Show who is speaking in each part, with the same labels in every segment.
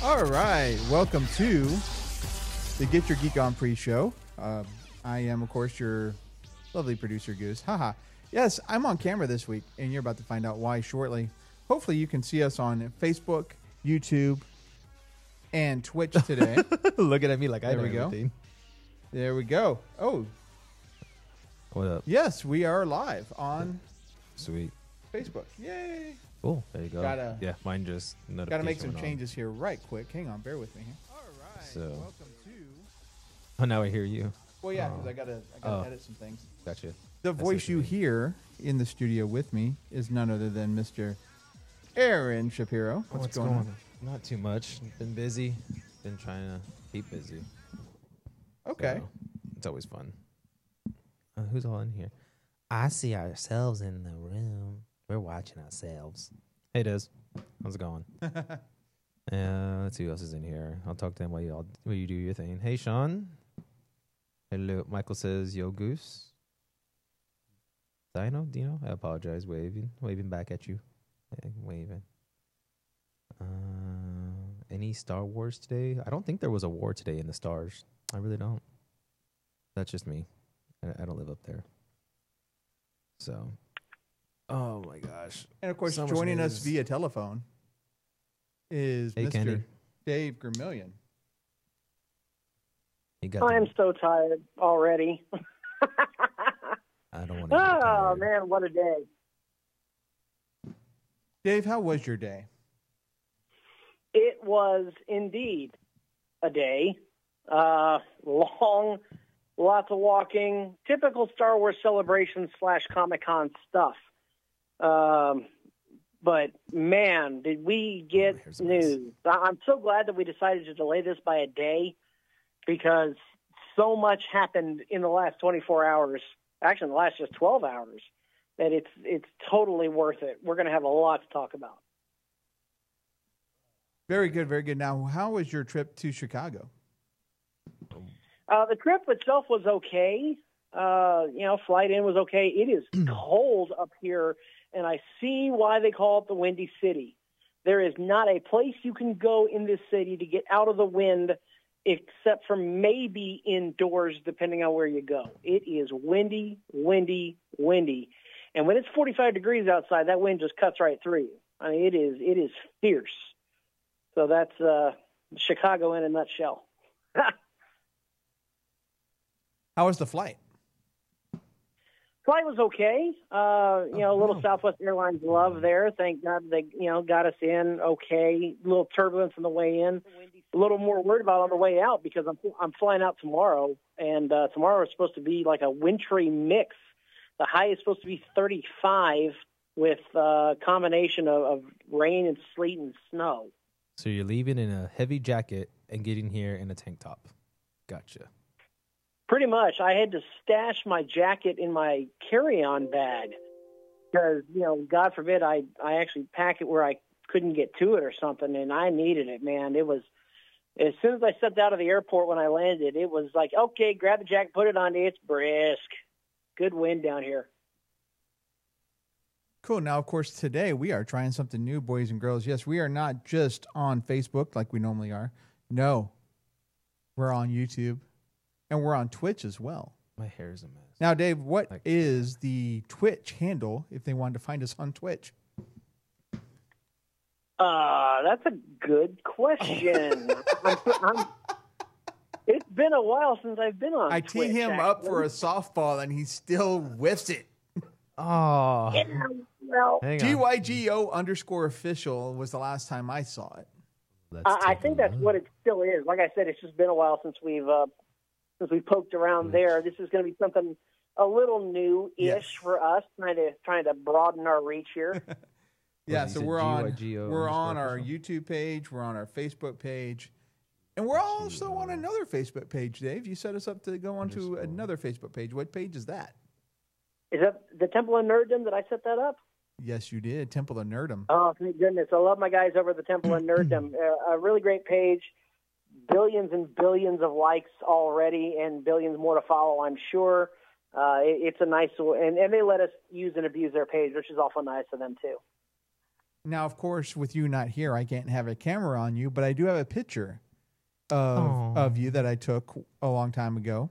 Speaker 1: All right, welcome to the Get Your Geek On pre-show. I am, of course, your lovely producer, Goose. Haha. Yes, I'm on camera this week, and you're about to find out why shortly. Hopefully, you can see us on Facebook, YouTube, and Twitch today.
Speaker 2: Looking at me like I know
Speaker 1: go.
Speaker 2: everything.
Speaker 1: There we go. Oh,
Speaker 2: What up?
Speaker 1: yes, we are live on
Speaker 2: Sweet.
Speaker 1: Facebook. Yay!
Speaker 2: Cool. There you go.
Speaker 1: Gotta-
Speaker 2: mine just notification
Speaker 1: Got to make some
Speaker 2: went on.
Speaker 1: changes here right quick. Hang on, bear with me here. All right,
Speaker 2: So-
Speaker 1: welcome to...
Speaker 2: Oh, now I hear you.
Speaker 1: Well, yeah, because I gotta edit some things.
Speaker 2: Gotcha.
Speaker 1: The
Speaker 2: I see
Speaker 1: voice
Speaker 2: what
Speaker 1: you
Speaker 2: mean.
Speaker 1: hear in the studio with me is none other than Mr. Aaron Shapiro.
Speaker 2: What's going on? Not too much. Been busy. Been trying to keep busy.
Speaker 1: Okay.
Speaker 2: So, it's always fun. Who's all in here? I see ourselves in the room. We're watching ourselves. Hey, Des. How's it going? Let's see who else is in here. I'll talk to them while you do your thing. Hey, Sean. Hello. Michael says, yo, Goose. Dino, I apologize. Waving back at you. Waving. Any Star Wars today? I don't think there was a war today in the stars. I really don't. That's just me. I don't live up there. So, oh my gosh.
Speaker 1: And of course,
Speaker 2: So much
Speaker 1: joining us
Speaker 2: news.
Speaker 1: via telephone is
Speaker 2: Hey,
Speaker 1: Mr.
Speaker 2: Kenny.
Speaker 1: Dave Gremillion.
Speaker 2: You got
Speaker 3: I'm so tired already.
Speaker 2: I don't want to.
Speaker 3: Oh, man, what a day.
Speaker 1: Dave, how was your day?
Speaker 3: It was indeed a day. Long, lots of walking, typical Star Wars celebration / Comic-Con stuff. But, man, did we get
Speaker 2: here's a mess.
Speaker 3: news. I'm so glad that we decided to delay this by a day because so much happened in the last 24 hours, actually in the last just 12 hours, that it's totally worth it. We're going to have a lot to talk about.
Speaker 1: Very good, very good. Now, how was your trip to Chicago?
Speaker 3: The trip itself was okay. Flight in was okay. It is cold up here, and I see why they call it the Windy City. There is not a place you can go in this city to get out of the wind except for maybe indoors, depending on where you go. It is windy, windy, windy. And when it's 45 degrees outside, that wind just cuts right through you. I mean, it is fierce. So that's Chicago in a nutshell.
Speaker 1: How was the flight?
Speaker 3: Flight was okay. A little Southwest Airlines love there. Thank God they, got us in okay. A little turbulence on the way in. A little more worried about on the way out because I'm flying out tomorrow, and tomorrow is supposed to be like a wintry mix. The high is supposed to be 35 with a combination of rain and sleet and snow.
Speaker 2: So you're leaving in a heavy jacket and getting here in a tank top. Gotcha.
Speaker 3: Pretty much. I had to stash my jacket in my carry-on bag because, God forbid I actually pack it where I couldn't get to it or something, and I needed it, man. It was, as soon as I stepped out of the airport when I landed, it was like, okay, grab the jacket, put it on. It's brisk. Good wind down here.
Speaker 1: Cool. Now, of course, today we are trying something new, boys and girls. Yes, we are not just on Facebook like we normally are. No, we're on YouTube, and we're on Twitch as well.
Speaker 2: My hair is a mess.
Speaker 1: Now, Dave, what is the Twitch handle if they wanted to find us on Twitch?
Speaker 3: That's a good question. It's been a while since I've been on
Speaker 1: I
Speaker 3: Twitch.
Speaker 1: tee him up for a softball, and he still whiffs it.
Speaker 2: Oh,
Speaker 3: Yeah, well,
Speaker 2: hang on.
Speaker 1: GYGO_official was the last time I saw it.
Speaker 3: I think that's what it still is. Like I said, it's just been a while since we've poked around there. This is going to be something a little new-ish
Speaker 1: Yes.
Speaker 3: for us, trying to broaden our reach here.
Speaker 1: Yeah,
Speaker 2: you
Speaker 1: so
Speaker 2: said
Speaker 1: we're on
Speaker 2: GYGO
Speaker 1: our YouTube page, we're on our Facebook page, and we're also on another Facebook page, Dave. You set us up to go onto another Facebook page. What page is that?
Speaker 3: Is that the Temple of Nerddom that I set that up?
Speaker 1: Yes, you did. Temple of Nerdum.
Speaker 3: Oh, thank goodness. I love my guys over at the Temple of Nerddom. A really great page. Billions and billions of likes already and billions more to follow, I'm sure. It's a nice, and they let us use and abuse their page, which is awful nice of them, too.
Speaker 1: Now, of course, with you not here, I can't have a camera on you, but I do have a picture of you that I took a long time ago.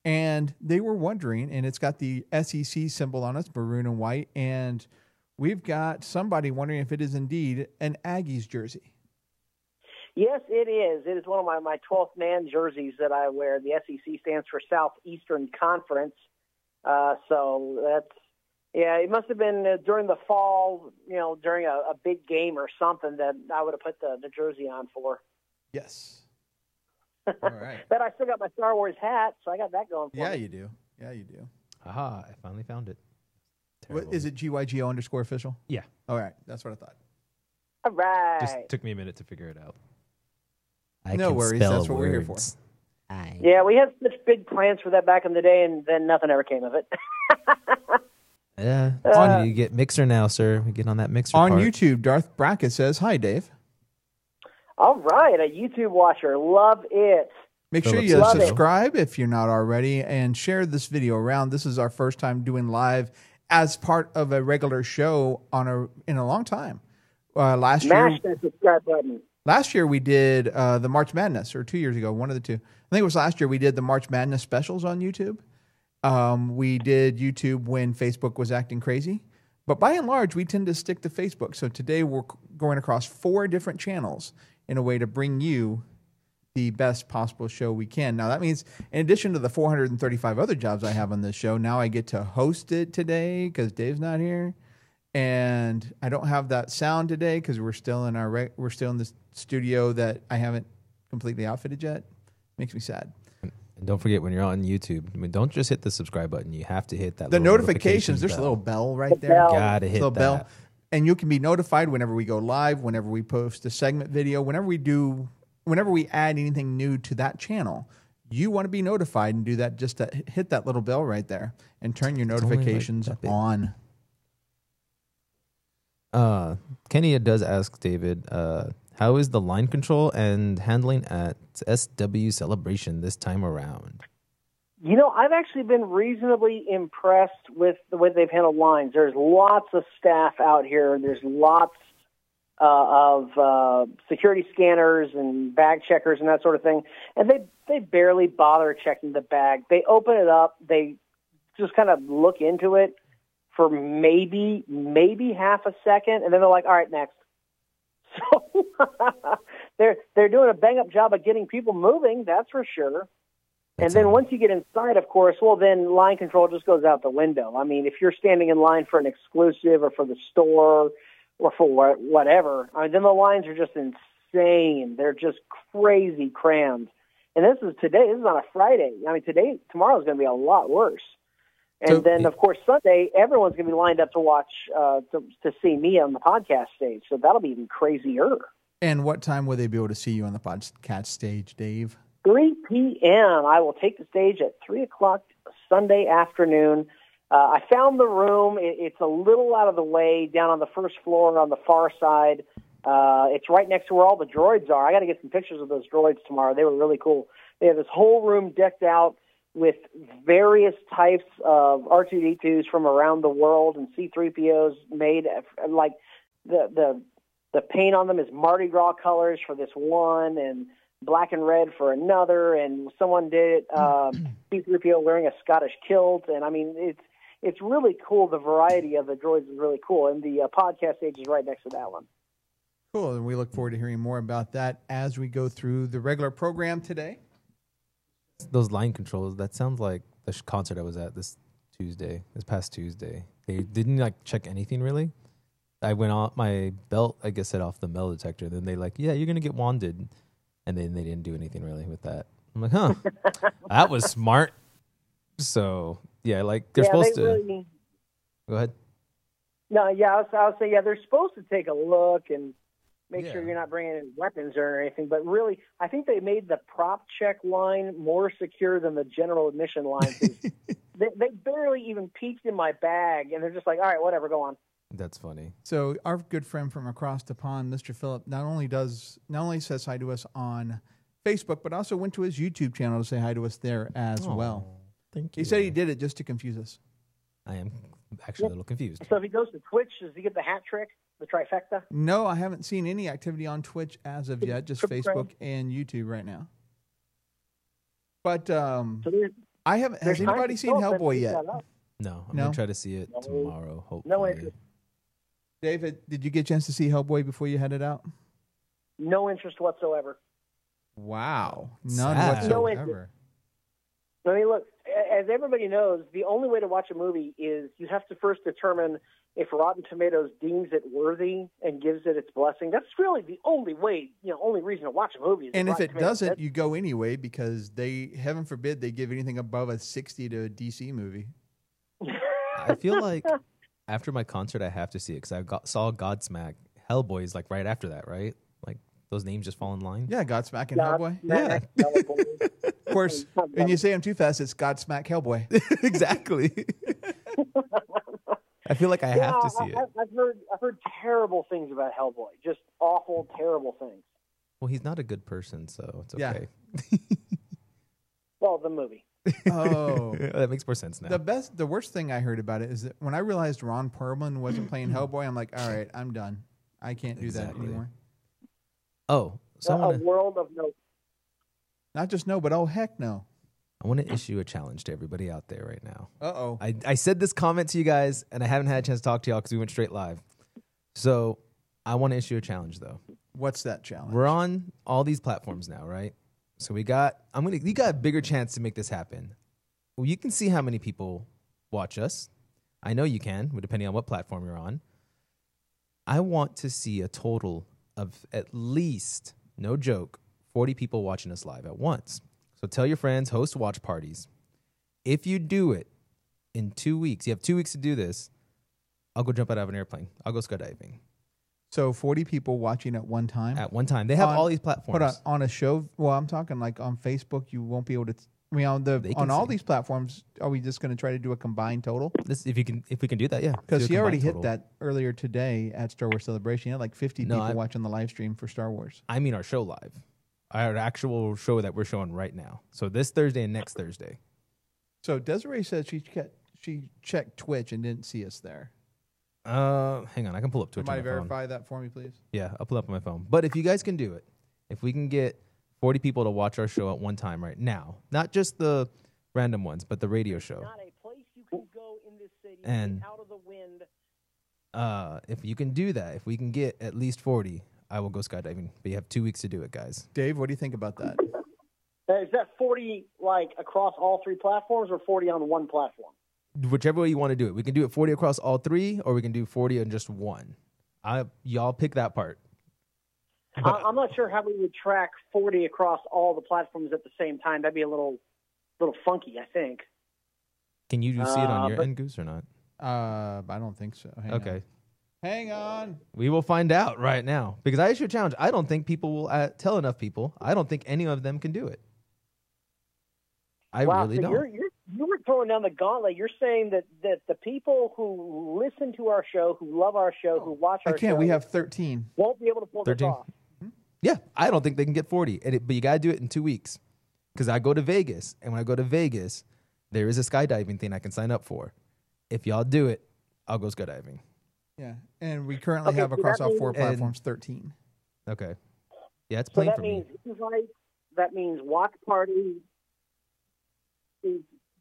Speaker 1: And they were wondering, and it's got the SEC symbol on it, it's maroon and white, and we've got somebody wondering if it is indeed an Aggies jersey.
Speaker 3: Yes, it is. It is one of my 12th man jerseys that I wear. The SEC stands for Southeastern Conference. So that's, yeah, it must have been during the fall, during a big game or something that I would have put the jersey on for.
Speaker 1: Yes. All right.
Speaker 3: But I still got my Star Wars hat, so I got that going for me.
Speaker 1: Yeah, you do. Yeah, you do.
Speaker 2: Aha, I finally found it.
Speaker 1: What, is it GYGO_official?
Speaker 2: Yeah.
Speaker 1: All right. That's what I thought.
Speaker 3: All right.
Speaker 2: Just took me a minute to figure it out.
Speaker 1: No worries. That's what we're here for.
Speaker 3: Yeah, we had such big plans for that back in the day, and then nothing ever came of it.
Speaker 2: Yeah. You get Mixer now, sir. We get on that Mixer
Speaker 1: On
Speaker 2: part.
Speaker 1: YouTube, Darth Brackett says, "Hi, Dave."
Speaker 3: All right, a YouTube watcher. Love it.
Speaker 1: Make sure
Speaker 2: Phillips
Speaker 1: you
Speaker 3: love it.
Speaker 1: subscribe if you're not already, and share this video around. This is our first time doing live as part of a regular show in a long time. Last
Speaker 3: Smash that subscribe button.
Speaker 1: Last year we did the March Madness, or 2 years ago, one of the two. I think it was last year we did the March Madness specials on YouTube. We did YouTube when Facebook was acting crazy. But by and large, we tend to stick to Facebook. So today we're going across 4 different channels in a way to bring you the best possible show we can. Now, that means in addition to the 435 other jobs I have on this show, now I get to host it today because Dave's not here. And I don't have that sound today because we're still in we're still in the studio that I haven't completely outfitted yet. Makes me sad.
Speaker 2: And don't forget, when you're on YouTube, don't just hit the subscribe button. You have to hit that.
Speaker 1: The
Speaker 2: little
Speaker 1: notifications. There's
Speaker 2: bell.
Speaker 1: a little bell right
Speaker 3: The
Speaker 1: there.
Speaker 3: bell.
Speaker 2: Gotta hit
Speaker 1: Little
Speaker 2: that.
Speaker 1: bell, and you can be notified whenever we go live, whenever we post a segment video, whenever we add anything new to that channel. You want to be notified and do that. Just to hit that little bell right there and turn your
Speaker 2: It's only like
Speaker 1: notifications
Speaker 2: that big.
Speaker 1: on.
Speaker 2: Kenny does ask David, how is the line control and handling at SW Celebration this time around?
Speaker 3: I've actually been reasonably impressed with the way they've handled lines. There's lots of staff out here. There's lots of security scanners and bag checkers and that sort of thing. And they barely bother checking the bag. They open it up. They just kind of look into it for maybe half a second, and then they're like, all right, next. So they're doing a bang-up job of getting people moving, that's for sure. And then once you get inside, of course, well, then line control just goes out the window. I mean, if you're standing in line for an exclusive or for the store or for whatever, then the lines are just insane. They're just crazy crammed. And this is on a Friday. I mean, tomorrow's going to be a lot worse. And then, of course, Sunday, everyone's going to be lined up to watch, to see me on the podcast stage. So that'll be even crazier.
Speaker 1: And what time will they be able to see you on the podcast stage, Dave?
Speaker 3: 3 p.m. I will take the stage at 3 o'clock Sunday afternoon. I found the room. It's a little out of the way, down on the first floor on the far side. It's right next to where all the droids are. I got to get some pictures of those droids tomorrow. They were really cool. They have this whole room decked out with various types of R2-D2s from around the world and C-3POs made, like the paint on them is Mardi Gras colors for this one and black and red for another, and someone did C-3PO wearing a Scottish kilt, and I mean, it's really cool. The variety of the droids is really cool, and the podcast stage is right next to that one.
Speaker 1: Cool, and we look forward to hearing more about that as we go through the regular program today.
Speaker 2: Those line controls, that sounds like the concert I was at this past Tuesday. They didn't check anything really. I went on my belt, I guess, set off the metal detector. Then they yeah, you're going to get wanded. And then they didn't do anything really with that. I'm like, huh, that was smart. So, yeah, they're supposed to.
Speaker 3: Really,
Speaker 2: go ahead.
Speaker 3: No, yeah, I was saying, they're supposed to take a look and make sure you're not bringing in weapons or anything. But really, I think they made the prop check line more secure than the general admission line. they barely even peeked in my bag, and they're just like, all right, whatever, go on.
Speaker 2: That's funny.
Speaker 1: So our good friend from across the pond, Mr. Phillip, not only says hi to us on Facebook, but also went to his YouTube channel to say hi to us there as well.
Speaker 2: Thank you.
Speaker 1: He said he did it just to confuse us.
Speaker 2: I am actually a little confused.
Speaker 3: So if he goes to Twitch, does he get the hat trick? The trifecta?
Speaker 1: No, I haven't seen any activity on Twitch as of yet. Just Facebook and YouTube right now. But I haven't. Has anybody seen Hellboy yet?
Speaker 2: No, I'm
Speaker 1: No?
Speaker 2: gonna try to see it tomorrow. Hopefully.
Speaker 3: No interest.
Speaker 1: David, did you get a chance to see Hellboy before you headed out?
Speaker 3: No interest whatsoever.
Speaker 1: Wow, none
Speaker 2: Sad.
Speaker 1: whatsoever.
Speaker 3: I mean, look, as everybody knows, the only way to watch a movie is you have to first determine if Rotten Tomatoes deems it worthy and gives it its blessing. That's really the only way, only reason to watch a movie. Is
Speaker 1: And if
Speaker 3: Rotten
Speaker 1: it
Speaker 3: Tomatoes.
Speaker 1: doesn't, you go anyway because they, heaven forbid, they give anything above a 60 to a DC movie.
Speaker 2: I feel like after my concert, I have to see it because saw Godsmack. Hellboy is like right after that, right? Like those names just fall in line.
Speaker 1: Yeah, Godsmack and Hellboy.
Speaker 2: Yeah.
Speaker 1: Of course, and you say them too fast, it's Godsmack Hellboy.
Speaker 2: Exactly. I feel like I have to see it.
Speaker 3: I've heard terrible things about Hellboy. Just awful, terrible things.
Speaker 2: Well, he's not a good person, so it's
Speaker 1: Yeah.
Speaker 2: okay.
Speaker 3: Well, the movie.
Speaker 1: Oh,
Speaker 2: That makes more sense now.
Speaker 1: the worst thing I heard about it is that when I realized Ron Perlman wasn't playing Hellboy, I'm like, all right, I'm done. I can't do that
Speaker 2: Exactly.
Speaker 1: anymore.
Speaker 2: Oh, so
Speaker 3: A world of no.
Speaker 1: Not just no, but oh heck no.
Speaker 2: I want to issue a challenge to everybody out there right now.
Speaker 1: Uh-oh.
Speaker 2: I said this comment to you guys, and I haven't had a chance to talk to y'all because we went straight live. So I want to issue a challenge, though.
Speaker 1: What's that challenge?
Speaker 2: We're on all these platforms now, right? So you got a bigger chance to make this happen. Well, you can see how many people watch us. I know you can, depending on what platform you're on. I want to see a total of at least, no joke, 40 people watching us live at once. So tell your friends, host watch parties. If you do it in 2 weeks, you have 2 weeks to do this, I'll go jump out of an airplane. I'll go skydiving.
Speaker 1: So 40 people watching at one time?
Speaker 2: At one time. They have all these platforms.
Speaker 1: Hold on a show. Well, I'm talking like on Facebook, you won't be able to. I mean, on all these platforms, are we just going to try to do a combined total?
Speaker 2: If we can do that, yeah.
Speaker 1: Because he already hit
Speaker 2: total.
Speaker 1: that earlier today at Star Wars Celebration. He had like 50 people watching the live stream for Star Wars.
Speaker 2: I mean our show live. Our actual show that we're showing right now. So this Thursday and next Thursday.
Speaker 1: So Desiree said she checked Twitch and didn't see us there.
Speaker 2: Hang on, I can pull up Twitch.
Speaker 1: Somebody
Speaker 2: on my phone.
Speaker 1: verify that for me, please.
Speaker 2: Yeah, I'll pull up on my phone. But if you guys can do it, if we can get 40 people to watch our show at one time right now, not just the random ones, but the radio show.
Speaker 3: Not a place you can go in this city
Speaker 2: And
Speaker 3: out of the wind.
Speaker 2: if you can do that, if we can get at least 40, I will go skydiving. But you have 2 weeks to do it, guys.
Speaker 1: Dave, what do you think about that?
Speaker 3: Is that 40 like across all three platforms or 40 on one platform?
Speaker 2: Whichever way you want to do it. We can do it 40 across all three, or we can do 40 on just one. Y'all pick that part. But
Speaker 3: I'm not sure how we would track 40 across all the platforms at the same time. That'd be a little funky, I think.
Speaker 2: can you see it on your end, Goose, or not?
Speaker 1: I don't think so. Hang on.
Speaker 2: We will find out right now. Because I issue a challenge. I don't think people will tell enough people. I don't think any of them can do it. I really
Speaker 3: so
Speaker 2: don't.
Speaker 3: You were throwing down the gauntlet. You're saying that the people who listen to our show, who love our show, who watch our show.
Speaker 1: I can't. We have 13.
Speaker 3: Won't be able to pull
Speaker 2: 13?
Speaker 3: this off.
Speaker 2: Yeah, I don't think they can get 40. But you got to do it in 2 weeks. Because I go to Vegas. And when I go to Vegas, there is a skydiving thing I can sign up for. If y'all do it, I'll go skydiving.
Speaker 1: Yeah. And we currently have across all four platforms 13.
Speaker 2: Okay. Yeah, it's plain for me.
Speaker 3: That means watch party.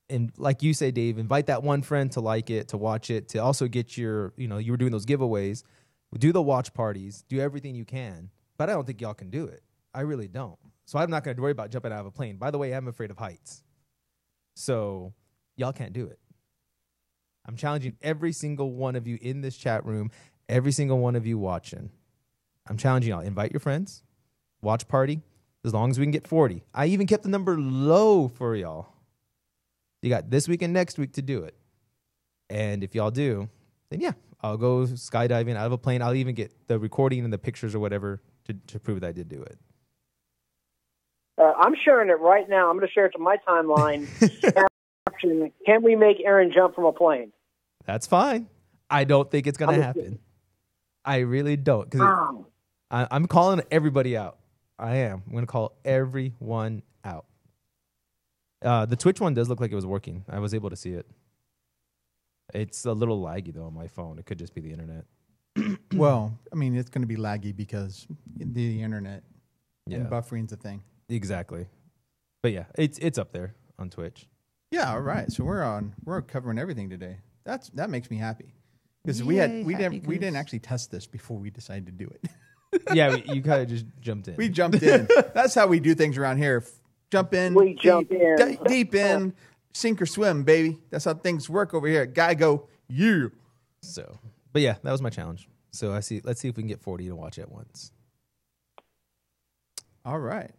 Speaker 2: And like you say, Dave, invite that one friend to like it, to watch it, to also get your, you were doing those giveaways. Do the watch parties. Do everything you can. But I don't think y'all can do it. I really don't. So I'm not going to worry about jumping out of a plane. By the way, I'm afraid of heights. So y'all can't do it. I'm challenging every single one of you in this chat room, every single one of you watching. I'm challenging y'all. Invite your friends. Watch party. As long as we can get 40. I even kept the number low for y'all. You got this week and next week to do it. And if y'all do, then yeah, I'll go skydiving out of a plane. I'll even get the recording and the pictures or whatever to prove that I did do it.
Speaker 3: I'm sharing it right now. I'm going to share it to my timeline. Can we make Aaron jump from a plane?
Speaker 2: That's fine. I don't think it's going to happen. I really don't. Because I'm calling everybody out. I am. I'm going to call everyone out. The Twitch one does look like it was working. I was able to see it. It's a little laggy, though, on my phone. It could just be the internet.
Speaker 1: Well, I mean, it's going to be laggy because the internet and
Speaker 2: Yeah,
Speaker 1: buffering's a thing.
Speaker 2: exactly. But yeah, it's up there on Twitch.
Speaker 1: Yeah, all right. So we're covering everything today. That makes me happy because we
Speaker 2: Yay,
Speaker 1: didn't
Speaker 2: goose.
Speaker 1: actually test this before we decided to do it.
Speaker 2: Yeah, you kind of just jumped in.
Speaker 1: We jumped in. That's how we do things around here. Jump in.
Speaker 3: We jump in.
Speaker 1: Deep in, sink or swim, baby. That's how things work over here. Guy go, you.
Speaker 2: So, but yeah, that was my challenge. So let's see if we can get 40 to watch at once.
Speaker 1: All right.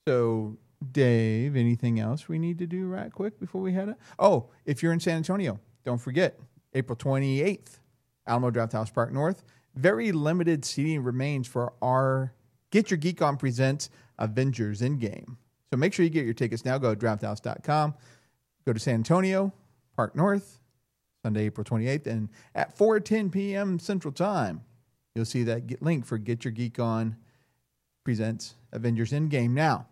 Speaker 1: So, Dave, anything else we need to do right quick before we head out? Oh, if you're in San Antonio, don't forget, April 28th, Alamo Drafthouse Park North. Very limited seating remains for our Get Your Geek On Presents Avengers Endgame. So make sure you get your tickets now. Go to drafthouse.com. Go to San Antonio, Park North, Sunday, April 28th. And at 4:10 p.m. Central Time, you'll see that link for Get Your Geek On Presents Avengers Endgame. Now,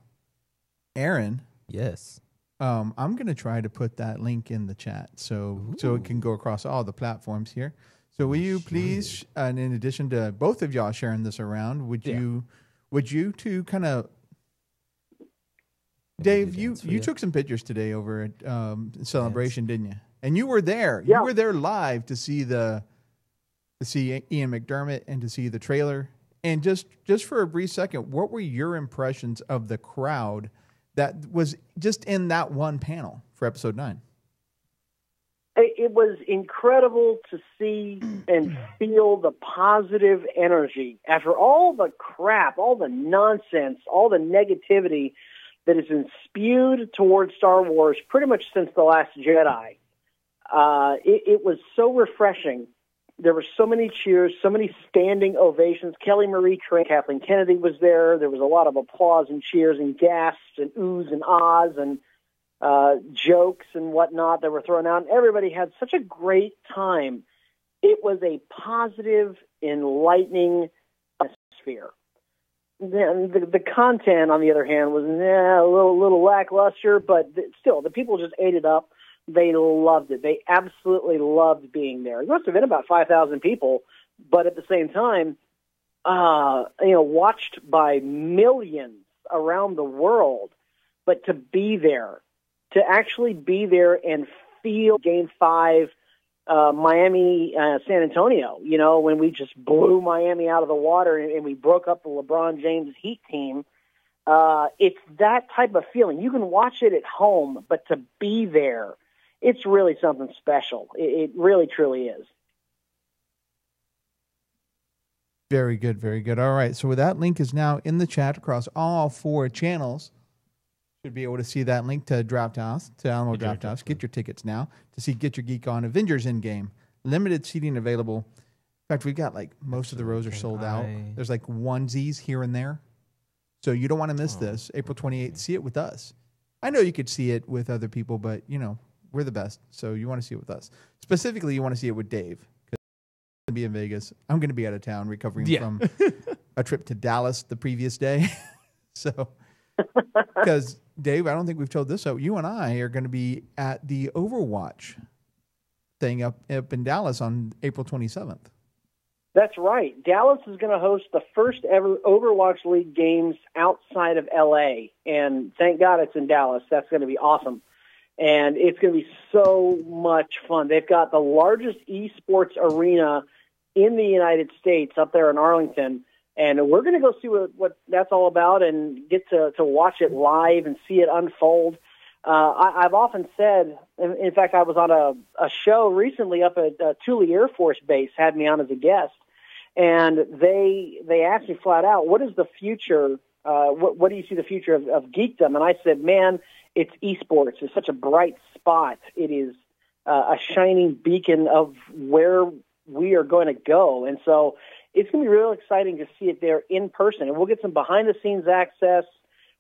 Speaker 1: Aaron.
Speaker 2: Yes.
Speaker 1: I'm going to try to put that link in the chat so it can go across all the platforms here. So will you please, and in addition to both of y'all sharing this around, would you to kind of, Dave, you took some pictures today over at Celebration, didn't you? And you were there.
Speaker 3: Yeah.
Speaker 1: You were there live to see Ian McDermott and to see the trailer. And just for a brief second, what were your impressions of the crowd that was just in that one panel for episode 9?
Speaker 3: It was incredible to see and feel the positive energy after all the crap, all the nonsense, all the negativity that has been spewed towards Star Wars pretty much since The Last Jedi. It was so refreshing. There were so many cheers, so many standing ovations. Kelly Marie Tran, Kathleen Kennedy was there. There was a lot of applause and cheers and gasps and oohs and ahs and jokes and whatnot that were thrown out. And everybody had such a great time. It was a positive, enlightening atmosphere. The content, on the other hand, was a little lackluster, but still, the people just ate it up. They loved it. They absolutely loved being there. It must have been about 5,000 people, but at the same time, watched by millions around the world. But to be there, to actually be there and feel Game 5, Miami, San Antonio, when we just blew Miami out of the water and we broke up the LeBron James Heat team, it's that type of feeling. You can watch it at home, but to be there, it's really something special. It really, truly is.
Speaker 1: Very good, very good. All right, so that link is now in the chat across all 4 channels. Should be able to see that link to Draft House, to Alamo Draft House. Get your tickets now to see Get Your Geek On Avengers Endgame. Limited seating available. In fact, we've got most of the rows are sold out. There's onesies here and there. So you don't want to miss this. April 28th, see it with us. I know you could see it with other people, but, we're the best. So you want to see it with us. Specifically, you want to see it with Dave. Because I'm going to be in Vegas. I'm going to be out of town recovering from a trip to Dallas the previous day. So, because Dave, I don't think we've told this out. You and I are going to be at the Overwatch thing up in Dallas on April 27th.
Speaker 3: That's right. Dallas is going to host the first ever Overwatch League games outside of LA. And thank God it's in Dallas. That's going to be awesome. And it's going to be so much fun. They've got the largest esports arena in the United States up there in Arlington. And we're going to go see what that's all about and get to watch it live and see it unfold. I've often said, in fact, I was on a show recently up at Thule Air Force Base, had me on as a guest. And they asked me flat out, what is the future? What do you see the future of geekdom? And I said, man, it's esports. It's such a bright spot. It is a shining beacon of where we are going to go. And so it's going to be real exciting to see it there in person. And we'll get some behind-the-scenes access.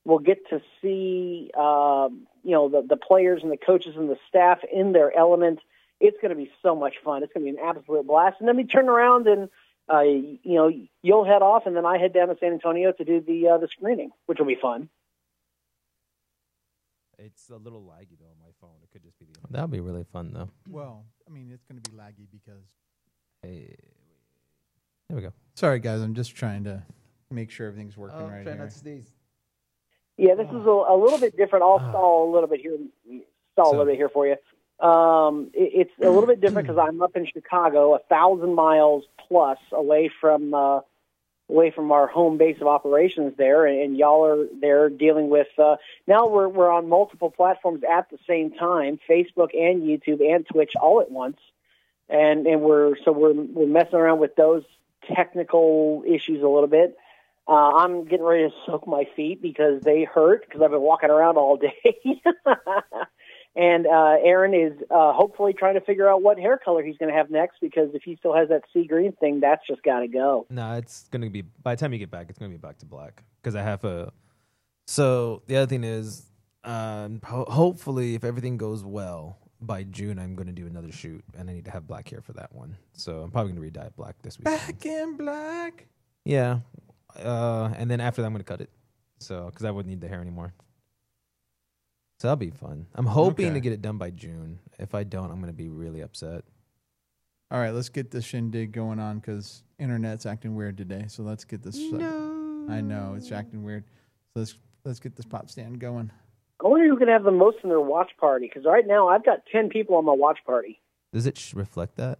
Speaker 3: We'll get to see, the players and the coaches and the staff in their element. It's going to be so much fun. It's going to be an absolute blast. And then we turn around and, you'll head off, and then I head down to San Antonio to do the screening, which will be fun.
Speaker 2: It's a little laggy, though, on my phone. It could just be the... That would be really fun, though.
Speaker 1: Well, I mean, it's going to be laggy because...
Speaker 2: Hey, There we go.
Speaker 1: Sorry, guys. I'm just trying to make sure everything's working right
Speaker 2: try
Speaker 1: here.
Speaker 2: not to sneeze.
Speaker 3: Yeah, this is a little bit different. I'll stall a little bit here. A little bit here for you. It's a little bit different because I'm up in Chicago, 1,000 miles plus away from our home base of operations there, and y'all are there dealing with. Now we're on multiple platforms at the same time: Facebook and YouTube and Twitch all at once, and we're messing around with those technical issues a little bit. I'm getting ready to soak my feet because they hurt because I've been walking around all day. And Aaron is hopefully trying to figure out what hair color he's going to have next, because if he still has that sea green thing, that's just got to go.
Speaker 2: No, it's going to be, by the time you get back, it's going to be back to black. Because I have a... So the other thing is, hopefully, if everything goes well, by June, I'm going to do another shoot, and I need to have black hair for that one. So I'm probably going to re-dye it black this week.
Speaker 1: Back in black.
Speaker 2: Yeah. And then after that, I'm going to cut it. So, because I wouldn't need the hair anymore. So that'll be fun. I'm hoping to get it done by June. If I don't, I'm going to be really upset.
Speaker 1: All right, let's get this shindig going on because internet's acting weird today. So let's get this.
Speaker 2: No.
Speaker 1: I know it's acting weird. So let's get this pop stand going.
Speaker 3: I wonder who can have the most in their watch party, because right now I've got 10 people on my watch party.
Speaker 2: Does it reflect that?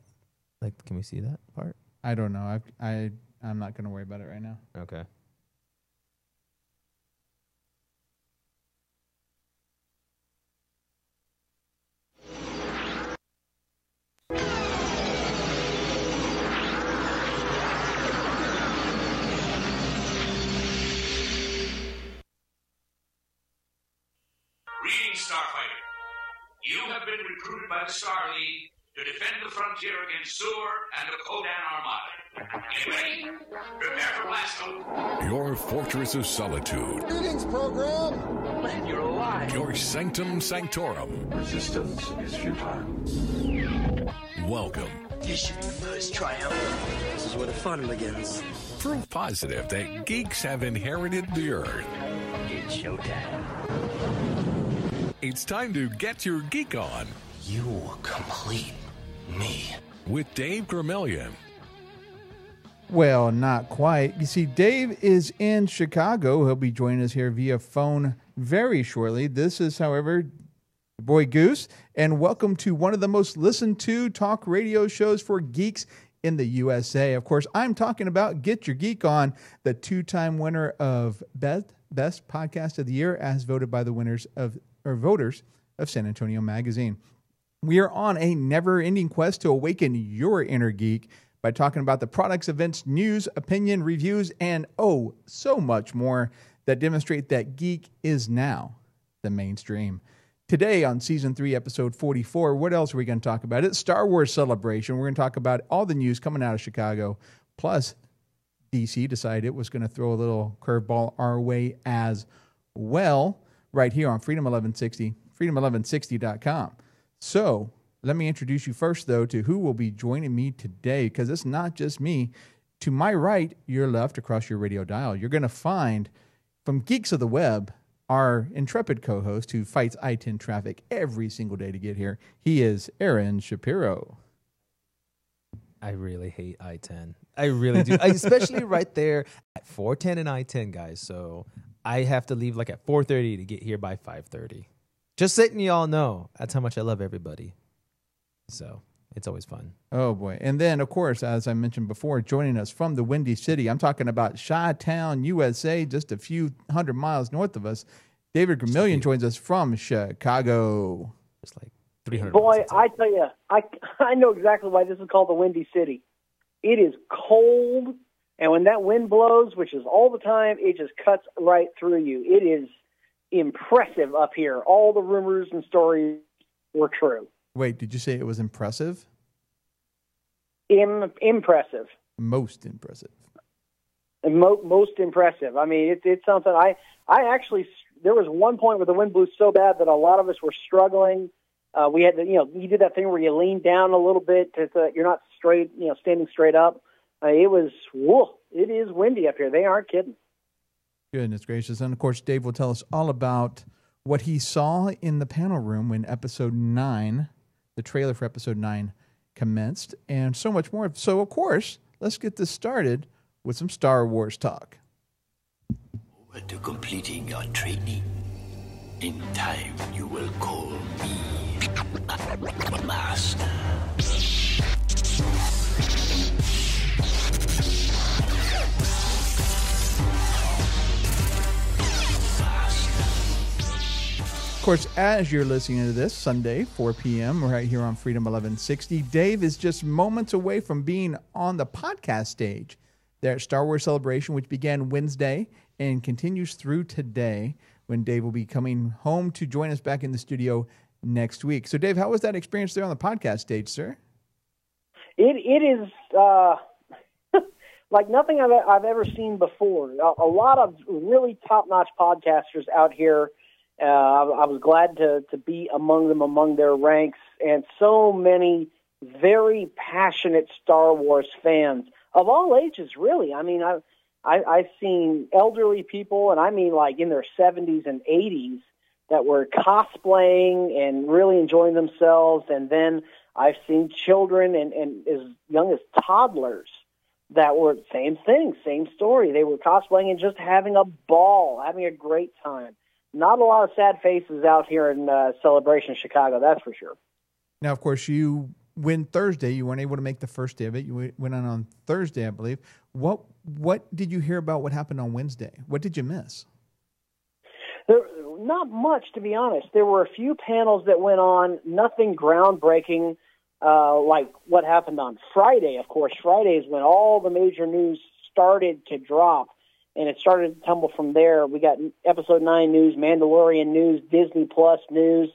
Speaker 2: Like, can we see that part?
Speaker 1: I don't know. I'm not going to worry about it right now.
Speaker 2: Okay.
Speaker 4: Greetings, Starfighter. You have been recruited by the Star League to defend the frontier against Zur and the Kodan Armada. Get ready. Prepare for blast off.
Speaker 5: Your fortress of solitude.
Speaker 6: Greetings, program.
Speaker 4: Glad you're alive.
Speaker 5: Your sanctum sanctorum.
Speaker 7: Resistance is futile.
Speaker 5: Welcome.
Speaker 6: This should be the first triumph. This is where the fun begins.
Speaker 5: Proof positive that geeks have inherited the earth.
Speaker 6: It's showtime.
Speaker 5: It's time to get your geek on
Speaker 6: You complete me.
Speaker 5: with Dave Gremillion.
Speaker 1: Well, not quite. You see, Dave is in Chicago. He'll be joining us here via phone very shortly. This is, however, your boy Goose, and welcome to one of the most listened to talk radio shows for geeks in the USA. Of course, I'm talking about Get Your Geek On, the two-time winner of Best Podcast of the Year, as voted by the voters of San Antonio Magazine. We are on a never-ending quest to awaken your inner geek by talking about the products, events, news, opinion, reviews, and so much more that demonstrate that geek is now the mainstream. Today on Season 3, Episode 44, what else are we going to talk about? It's Star Wars Celebration. We're going to talk about all the news coming out of Chicago. Plus, DC decided it was going to throw a little curveball our way as well, right here on Freedom 1160, freedom1160.com. So let me introduce you first, though, to who will be joining me today, because it's not just me. To my right, your left, across your radio dial, you're going to find from Geeks of the Web, our intrepid co-host who fights I-10 traffic every single day to get here. He is Aaron Shapiro.
Speaker 2: I really hate I-10. I really do. Especially right there at 410 and I-10, guys. So I have to leave like at 4:30 to get here by 5:30. Just letting you all know that's how much I love everybody. So it's always fun.
Speaker 1: Oh, boy. And then, of course, as I mentioned before, joining us from the Windy City, I'm talking about Chi-Town, USA, just a few hundred miles north of us. David Gremillion joins us from Chicago.
Speaker 2: Just like 300
Speaker 3: Boy,
Speaker 2: miles.
Speaker 3: I tell you, I know exactly why this is called the Windy City. It is cold, and when that wind blows, which is all the time, it just cuts right through you. It is impressive up here. All the rumors and stories were true.
Speaker 1: Wait, did you say it was impressive?
Speaker 3: Impressive.
Speaker 1: Most impressive.
Speaker 3: And most impressive. I mean, it's something I actually, there was one point where the wind blew so bad that a lot of us were struggling. We had to, you did that thing where you lean down a little bit to you're not straight, standing straight up. It is windy up here. They aren't kidding.
Speaker 1: Goodness gracious. And, of course, Dave will tell us all about what he saw in the panel room when Episode 9, the trailer for Episode 9, commenced, and so much more. So, of course, let's get this started with some Star Wars talk.
Speaker 6: Over to completing your training. In time, you will call me Master.
Speaker 1: Of course, as you're listening to this, Sunday, 4 p.m., right here on Freedom 1160, Dave is just moments away from being on the podcast stage there at Star Wars Celebration, which began Wednesday and continues through today, when Dave will be coming home to join us back in the studio next week. So, Dave, how was that experience there on the podcast stage, sir?
Speaker 3: It is like nothing I've ever seen before. A lot of really top-notch podcasters out here. I was glad to be among them, among their ranks, and so many very passionate Star Wars fans of all ages, really. I mean, I've seen elderly people, and I mean like in their 70s and 80s, that were cosplaying and really enjoying themselves. And then I've seen children and as young as toddlers that were same thing, same story. They were cosplaying and just having a ball, having a great time. Not a lot of sad faces out here in Celebration Chicago, that's for sure.
Speaker 1: Now, of course, you win Thursday. You weren't able to make the first day of it. You went on Thursday, I believe. What did you hear about what happened on Wednesday? What did you miss?
Speaker 3: Not much, to be honest. There were a few panels that went on, nothing groundbreaking like what happened on Friday. Of course, Friday is when all the major news started to drop, and it started to tumble from there. We got Episode 9 news, Mandalorian news, Disney Plus news,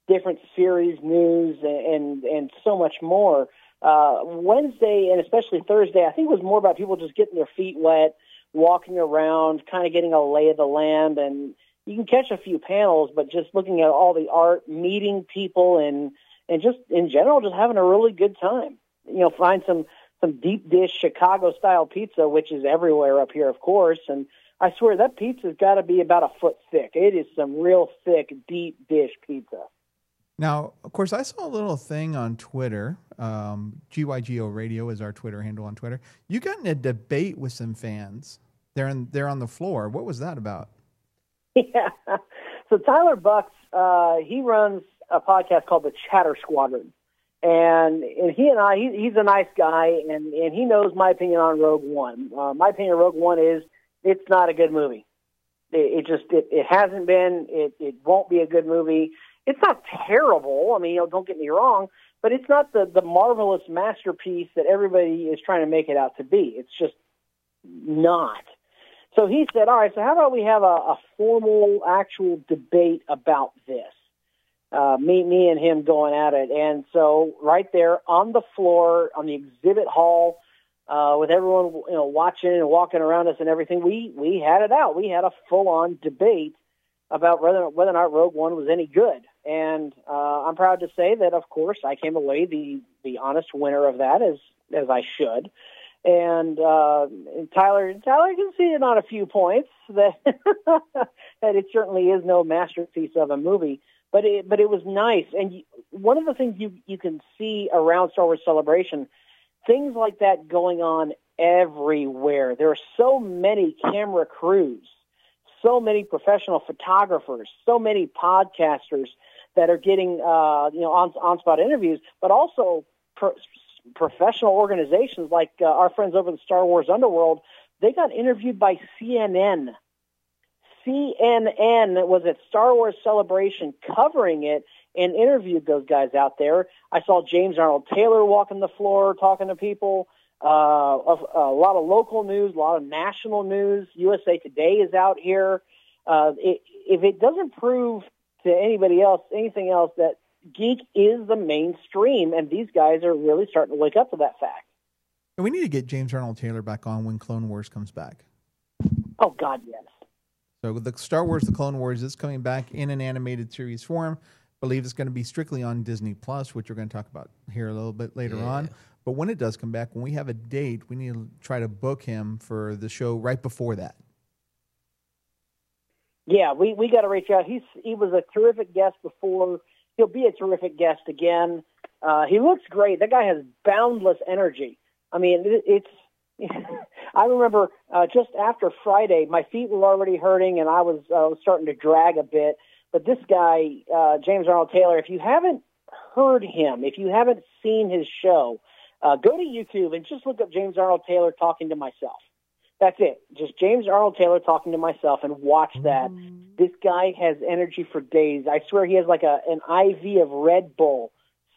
Speaker 3: different series news, and so much more. Wednesday, and especially Thursday, I think it was more about people just getting their feet wet, walking around, kind of getting a lay of the land, and you can catch a few panels, but just looking at all the art, meeting people, and just in general, just having a really good time. You know, find some deep dish Chicago-style pizza, which is everywhere up here, of course, and I swear that pizza's got to be about a foot thick. It is some real thick, deep dish pizza.
Speaker 1: Now, of course, I saw a little thing on Twitter. GYGO Radio is our Twitter handle on Twitter. You got in a debate with some fans. They're on the floor. What was that about?
Speaker 3: Yeah. So Tyler Bucks, he runs a podcast called The Chatter Squadron. And he and I, he's a nice guy, and he knows my opinion on Rogue One. My opinion on Rogue One is it's not a good movie. It hasn't been. It won't be a good movie. It's not terrible. I mean, don't get me wrong, but it's not the marvelous masterpiece that everybody is trying to make it out to be. It's just not. So he said, all right, so how about we have a formal, actual debate about this? Me and him going at it. And so right there on the floor, on the exhibit hall, with everyone watching and walking around us and everything, we had it out. We had a full-on debate about whether or not Rogue One was any good. And I'm proud to say that, of course, I came away the honest winner of that, as I should. And Tyler can see it on a few points that that it certainly is no masterpiece of a movie, but it was nice. And one of the things you can see around Star Wars Celebration, things like that going on everywhere. There are so many camera crews, so many professional photographers, so many podcasters that are getting on-spot interviews, but also professional organizations like our friends over the Star Wars Underworld. They got interviewed by CNN. CNN was at Star Wars Celebration covering it and interviewed those guys out there. I saw James Arnold Taylor walking the floor talking to people. A lot of local news, a lot of national news. USA Today is out here. If it doesn't prove to anybody else, anything else, that Geek is the mainstream, and these guys are really starting to wake up to that fact.
Speaker 1: And we need to get James Arnold Taylor back on when Clone Wars comes back.
Speaker 3: Oh, God, yes.
Speaker 1: So the Star Wars The Clone Wars is coming back in an animated series form. I believe it's going to be strictly on Disney Plus, which we're going to talk about here a little bit later on. But when it does come back, when we have a date, we need to try to book him for the show right before that.
Speaker 3: Yeah, we got to reach out. He was a terrific guest before. He'll be a terrific guest again. He looks great. That guy has boundless energy. I mean, I remember just after Friday, my feet were already hurting, and I was starting to drag a bit. But this guy, James Arnold Taylor, if you haven't heard him, if you haven't seen his show, go to YouTube and just look up James Arnold Taylor talking to myself. That's it. Just James Arnold Taylor talking to myself, and watch that. This guy has energy for days. I swear he has like an IV of Red Bull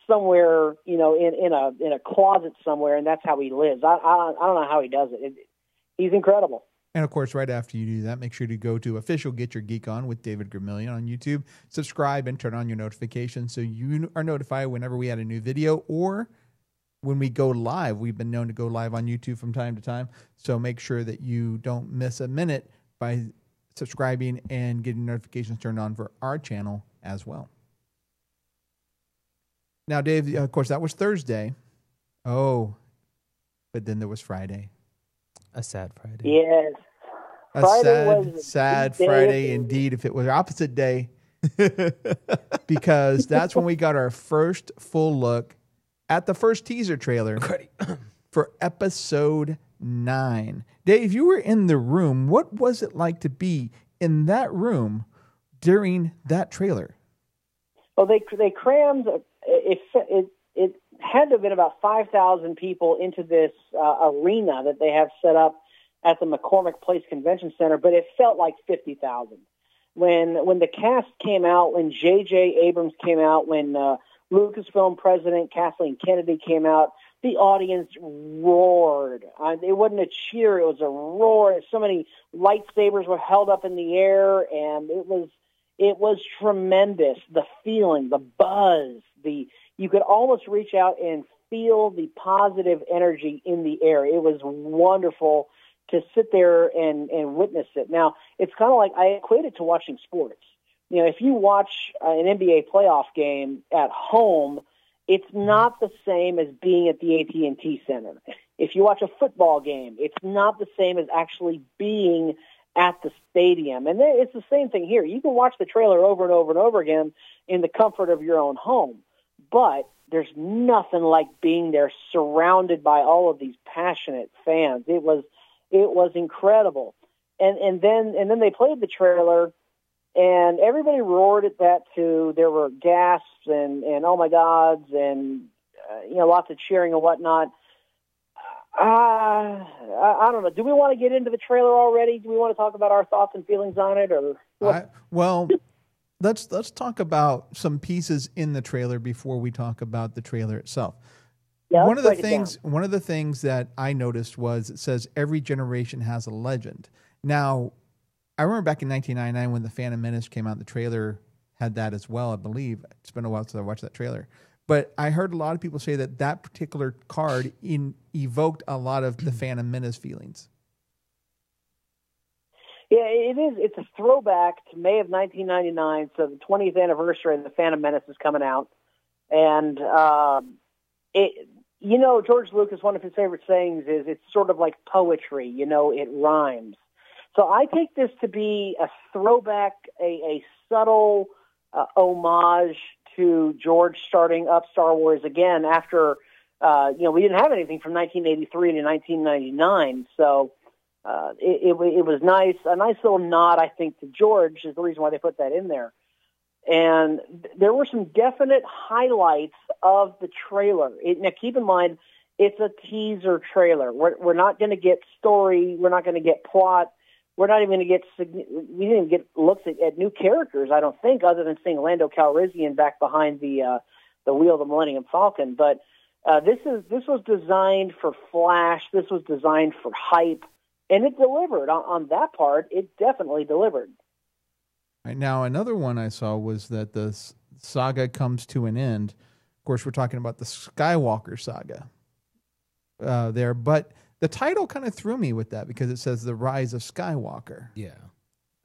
Speaker 3: somewhere, in a closet somewhere, and that's how he lives. I don't know how he does it. He's incredible.
Speaker 1: And of course, right after you do that, make sure to go to official Get Your Geek On with David Gremillion on YouTube. Subscribe and turn on your notifications so you are notified whenever we add a new video or when we go live. We've been known to go live on YouTube from time to time, so make sure that you don't miss a minute by subscribing and getting notifications turned on for our channel as well. Now, Dave, of course, that was Thursday. Oh, but then there was Friday.
Speaker 2: A sad Friday.
Speaker 3: Yes.
Speaker 1: Sad Friday indeed, if it was opposite day. Because that's when we got our first full look at the first teaser trailer for episode 9. Dave, you were in the room. What was it like to be in that room during that trailer?
Speaker 3: Well, they crammed it had to have been about 5,000 people into this arena that they have set up at the McCormick Place Convention Center, but it felt like 50,000. When the cast came out, when J.J. Abrams came out, when Lucasfilm president Kathleen Kennedy came out, the audience roared. It wasn't a cheer, it was a roar. So many lightsabers were held up in the air, and it was tremendous. The feeling, the buzz, you could almost reach out and feel the positive energy in the air. It was wonderful to sit there and witness it. Now, it's kind of like I equate it to watching sports. If you watch an NBA playoff game at home, it's not the same as being at the AT&T Center. If you watch a football game, it's not the same as actually being at the stadium. And it's the same thing here. You can watch the trailer over and over and over again in the comfort of your own home, but there's nothing like being there surrounded by all of these passionate fans. It was incredible. And then they played the trailer, and everybody roared at that too. There were gasps and oh my gods and lots of cheering and whatnot. I don't know. Do we want to get into the trailer already? Do we want to talk about our thoughts and feelings on it, or
Speaker 1: let's talk about some pieces in the trailer before we talk about the trailer itself.
Speaker 3: Yeah,
Speaker 1: one of the things that I noticed was it says every generation has a legend. Now, I remember back in 1999 when the Phantom Menace came out, the trailer had that as well, I believe. It's been a while since I watched that trailer. But I heard a lot of people say that particular card evoked a lot of the Phantom Menace feelings.
Speaker 3: Yeah, it is. It's a throwback to May of 1999, so the 20th anniversary of the Phantom Menace is coming out. And, George Lucas, one of his favorite sayings is it's sort of like poetry, it rhymes. So I take this to be a throwback, a subtle homage to George starting up Star Wars again after, we didn't have anything from 1983 to 1999. So it was nice, a nice little nod, I think, to George is the reason why they put that in there. And there were some definite highlights of the trailer. Now, keep in mind, it's a teaser trailer. We're not going to get story. We're not going to get plot. We're not even going to get. We didn't even get looks at new characters, I don't think, other than seeing Lando Calrissian back behind the wheel of the Millennium Falcon. But this was designed for flash. This was designed for hype, and it delivered on that part. It definitely delivered.
Speaker 1: Right, now, another one I saw was that the saga comes to an end. Of course, we're talking about the Skywalker saga there, but the title kind of threw me with that because it says The Rise of Skywalker.
Speaker 2: Yeah.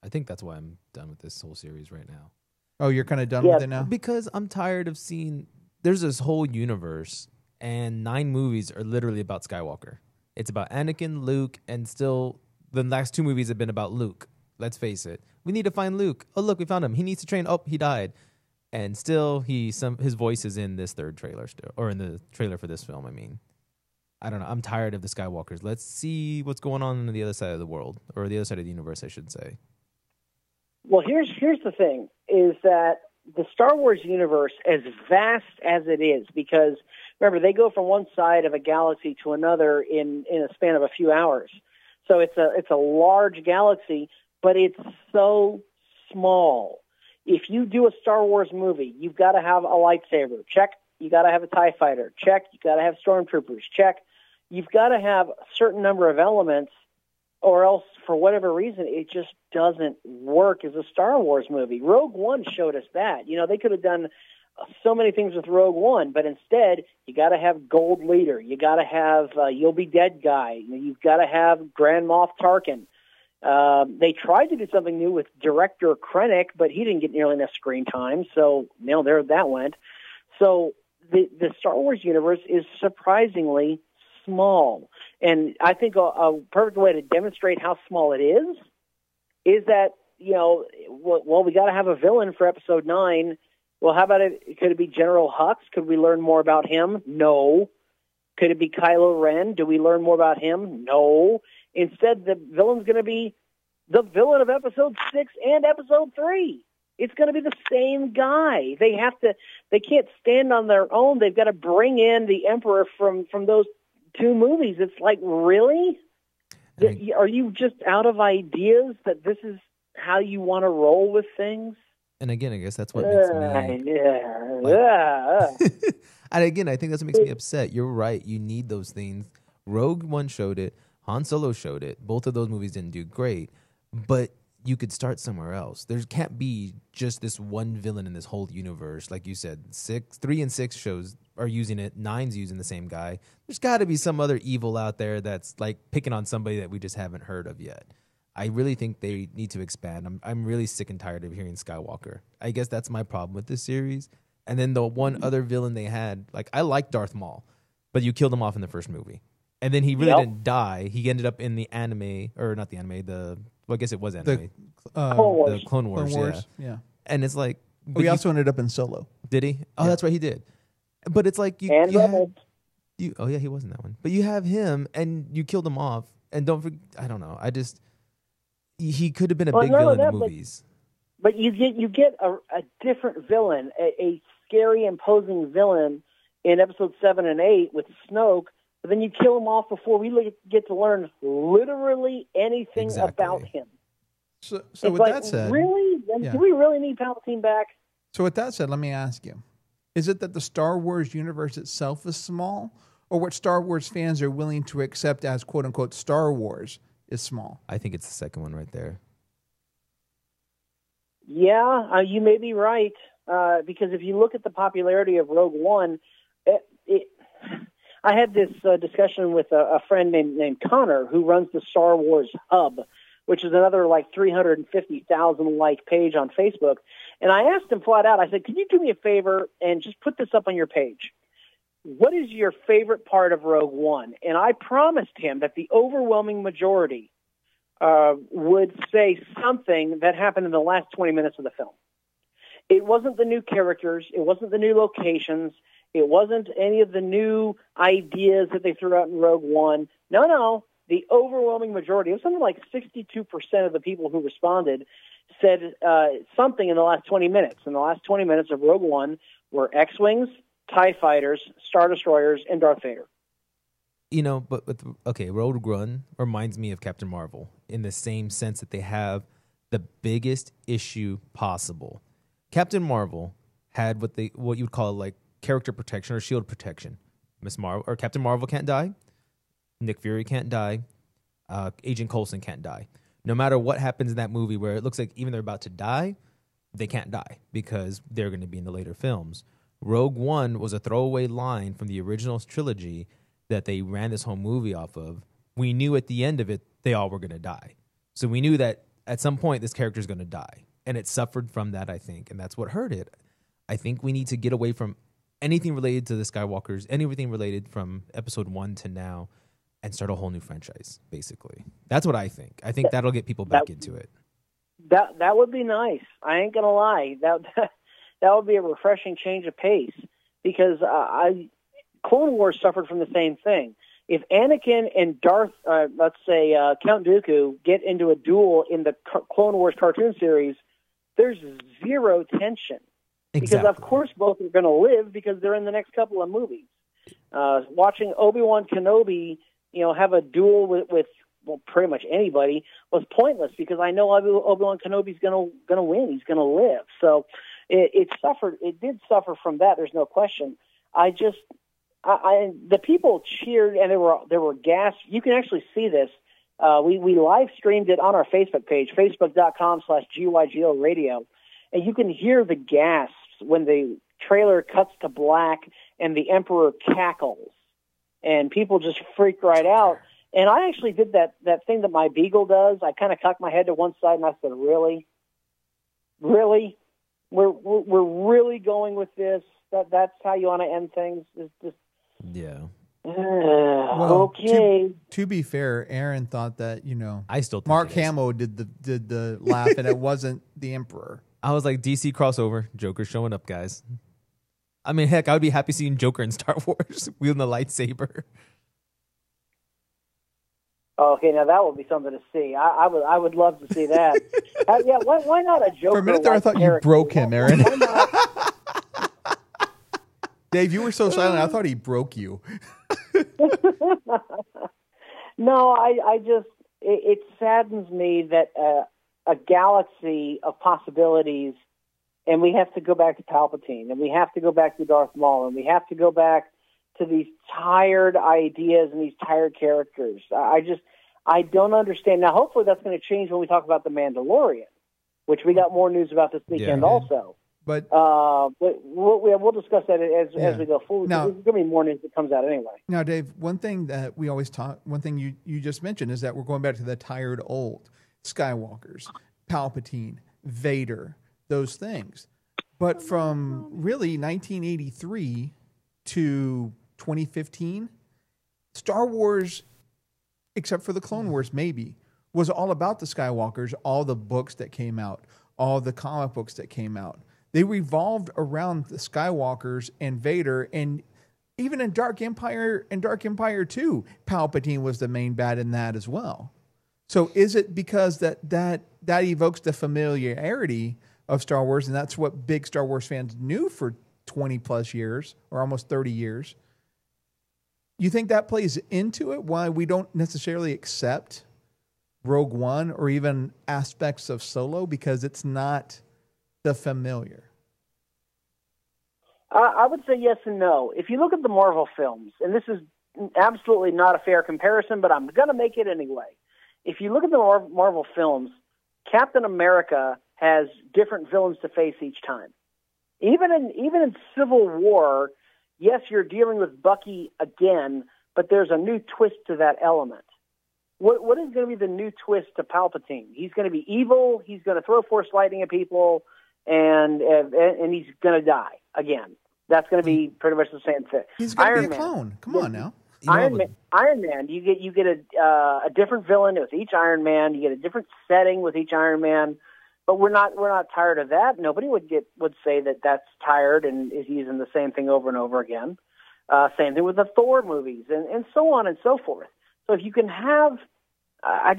Speaker 2: I think that's why I'm done with this whole series right now.
Speaker 1: Oh, you're kind of done with it now?
Speaker 2: Because I'm tired of seeing... There's this whole universe, and 9 movies are literally about Skywalker. It's about Anakin, Luke, and still the last 2 movies have been about Luke. Let's face it. We need to find Luke. Oh, look, we found him. He needs to train. Oh, he died. And still, his voice is in this third trailer still, or in the trailer for this film, I mean. I don't know. I'm tired of the Skywalkers. Let's see what's going on the other side of the world, or the other side of the universe, I should say.
Speaker 3: Well, here's the thing, is that the Star Wars universe, as vast as it is, because remember, they go from one side of a galaxy to another in a span of a few hours. So it's a large galaxy, but it's so small. If you do a Star Wars movie, you've got to have a lightsaber. Check. You got to have a TIE fighter. Check. You got to have stormtroopers. Check. You've got to have a certain number of elements, or else, for whatever reason, it just doesn't work as a Star Wars movie. Rogue One showed us that. You know, they could have done so many things with Rogue One, but instead, you got to have Gold Leader. You got to have You'll Be Dead guy. You've got to have Grand Moff Tarkin. They tried to do something new with director Krennic, but he didn't get nearly enough screen time, so there that went. So the Star Wars universe is surprisingly small. And I think a perfect way to demonstrate how small it is that, we got to have a villain for Episode 9. Well, how about it? Could it be General Hux? Could we learn more about him? No. Could it be Kylo Ren? Do we learn more about him? No. Instead, the villain's going to be the villain of Episode 6 and Episode 3. It's going to be the same guy. They can't stand on their own. They've got to bring in the Emperor from those two movies. It's like, really? Are you just out of ideas that this is how you want to roll with things?
Speaker 2: And again, I guess that's what makes me... And again, I think that's what makes me upset. You're right. You need those things. Rogue One showed it. Han Solo showed it. Both of those movies didn't do great. But you could start somewhere else. There can't be just this one villain in this whole universe. Like you said, 3 and 6 shows are using it. 9's using the same guy. There's got to be some other evil out there that's like picking on somebody that we just haven't heard of yet. I really think they need to expand. I'm really sick and tired of hearing Skywalker. I guess that's my problem with this series. And then the one other villain they had, like, I like Darth Maul, but you killed him off in the first movie. And then he really didn't die. He ended up in the anime, or not the anime, I guess it was anime. The Clone Wars. Yeah. And it's like...
Speaker 1: he also ended up in Solo.
Speaker 2: Did he? Oh, that's right, he did. But it's like... he was in that one. But you have him, and you killed him off, and don't forget... I don't know. He could have been a big villain in the movies.
Speaker 3: But you get a different villain, a scary, imposing villain in Episode 7 and 8 with Snoke, but then you kill him off before we get to learn literally anything about him.
Speaker 1: So with that said...
Speaker 3: Really? Do we really need Palpatine back?
Speaker 1: So with that said, let me ask you, is it that the Star Wars universe itself is small, or what Star Wars fans are willing to accept as quote-unquote Star Wars is small?
Speaker 2: I think it's the second one right there.
Speaker 3: Yeah, you may be right, because if you look at the popularity of Rogue One, I had this discussion with a friend named Connor, who runs the Star Wars Hub, which is another like 350,000 like page on Facebook. And I asked him flat out, I said, can you do me a favor and just put this up on your page? What is your favorite part of Rogue One? And I promised him that the overwhelming majority would say something that happened in the last 20 minutes of the film. It wasn't the new characters. It wasn't the new locations. It wasn't any of the new ideas that they threw out in Rogue One. No. The overwhelming majority, it was something like 62% of the people who responded said something in the last 20 minutes. And the last 20 minutes of Rogue One were X-Wings, TIE Fighters, Star Destroyers, and Darth Vader.
Speaker 2: Rogue One reminds me of Captain Marvel in the same sense that they have the biggest issue possible. Captain Marvel had what you would call like character protection or shield protection. Captain Marvel can't die. Nick Fury can't die. Agent Coulson can't die. No matter what happens in that movie where it looks like even they're about to die, they can't die because they're going to be in the later films. Rogue One was a throwaway line from the original trilogy that they ran this whole movie off of. We knew at the end of it, they all were going to die. So we knew that at some point this character is going to die. And it suffered from that, I think. And that's what hurt it. I think we need to get away from anything related to the Skywalkers, anything related from Episode 1 to now, and start a whole new franchise, basically. That's what I think. I think that'll get people back into it.
Speaker 3: That would be nice. I ain't going to lie. That would be a refreshing change of pace because Clone Wars suffered from the same thing. if Anakin and let's say Count Dooku, get into a duel in the Clone Wars cartoon series, there's zero tension.
Speaker 2: Exactly.
Speaker 3: Because, of course, both are going to live because they're in the next couple of movies. Watching Obi-Wan Kenobi, have a duel with pretty much anybody was pointless because I know Obi-Wan Kenobi's going to win. He's going to live. So it did suffer from that. There's no question. The people cheered and there were gasps. You can actually see this. We live streamed it on our Facebook page, facebook.com/GYGO radio. And you can hear the gasps when the trailer cuts to black and the Emperor cackles. And people just freak right out. And I actually did that thing that my beagle does. I kind of cocked my head to one side and I said, "Really? Really? We're really going with this? That's how you want to end things?" It's just,
Speaker 2: yeah.
Speaker 3: Okay.
Speaker 1: To be fair, Aaron thought that
Speaker 2: I still think
Speaker 1: Mark
Speaker 2: it is.
Speaker 1: Hamill did the laugh, and it wasn't the Emperor.
Speaker 2: I was like, DC crossover, Joker showing up, guys. I mean, heck, I would be happy seeing Joker in Star Wars wielding the lightsaber.
Speaker 3: Okay, now that would be something to see. I would love to see that. Yeah, why not a Joker?
Speaker 1: For a minute there, I thought you broke him, Aaron.
Speaker 3: Why not?
Speaker 1: Dave, you were so silent. I thought he broke you.
Speaker 3: No, it saddens me that a galaxy of possibilities, and we have to go back to Palpatine, and we have to go back to Darth Maul, and we have to go back to these tired ideas and these tired characters. I don't understand. Now, hopefully that's going to change when we talk about The Mandalorian, which we got more news about this weekend also.
Speaker 1: But
Speaker 3: we'll discuss that as we go forward.
Speaker 1: Now,
Speaker 3: There's going to be more news that comes out anyway.
Speaker 1: Now, Dave, one thing that we always talk, one thing you just mentioned is that we're going back to the tired old Skywalkers, Palpatine, Vader, those things. But from really 1983 to 2015, Star Wars, except for the Clone Wars maybe, was all about the Skywalkers, all the books that came out, all the comic books that came out. They revolved around the Skywalkers and Vader, and even in Dark Empire and Dark Empire 2, Palpatine was the main bad in that as well. So is it because that evokes the familiarity of Star Wars, and that's what big Star Wars fans knew for 20 plus years or almost 30 years? You think that plays into it, why we don't necessarily accept Rogue One or even aspects of Solo, because it's not the familiar?
Speaker 3: I would say yes and no. If you look at the Marvel films, and this is absolutely not a fair comparison, but I'm going to make it anyway. If you look at the Marvel films, Captain America has different villains to face each time. Even in Civil War, yes, you're dealing with Bucky again, but there's a new twist to that element. What is going to be the new twist to Palpatine? He's going to be evil. He's going to throw Force lightning at people, and he's going to die again. That's going to be pretty much the same thing.
Speaker 1: He's going to be a clone. Come on now.
Speaker 3: Iron Man. You get a different villain with each Iron Man. You get a different setting with each Iron Man. But we're not tired of that. Nobody would say that that's tired and is using the same thing over and over again. Same thing with the Thor movies and so on and so forth. So if you can have, I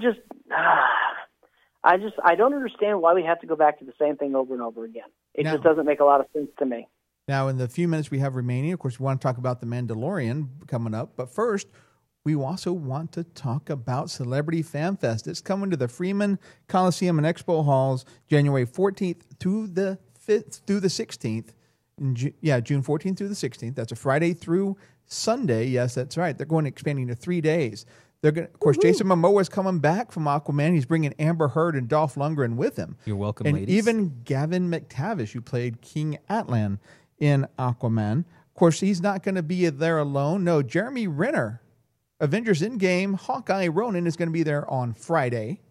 Speaker 3: don't understand why we have to go back to the same thing over and over again. It just doesn't make a lot of sense to me.
Speaker 1: Now, in the few minutes we have remaining, of course, we want to talk about The Mandalorian coming up. But first, we also want to talk about Celebrity Fan Fest. It's coming to the Freeman Coliseum and Expo Halls January 14th through the 16th. June 14th through the 16th. That's a Friday through Sunday. Yes, that's right. They're expanding to 3 days. They're going. Of course, Jason Momoa is coming back from Aquaman. He's bringing Amber Heard and Dolph Lundgren with him.
Speaker 2: You're welcome,
Speaker 1: and
Speaker 2: ladies.
Speaker 1: Even Gavin McTavish, who played King Atlan in Aquaman. Of course, he's not going to be there alone. No, Jeremy Renner, Avengers Endgame, Hawkeye Ronan is going to be there on Friday.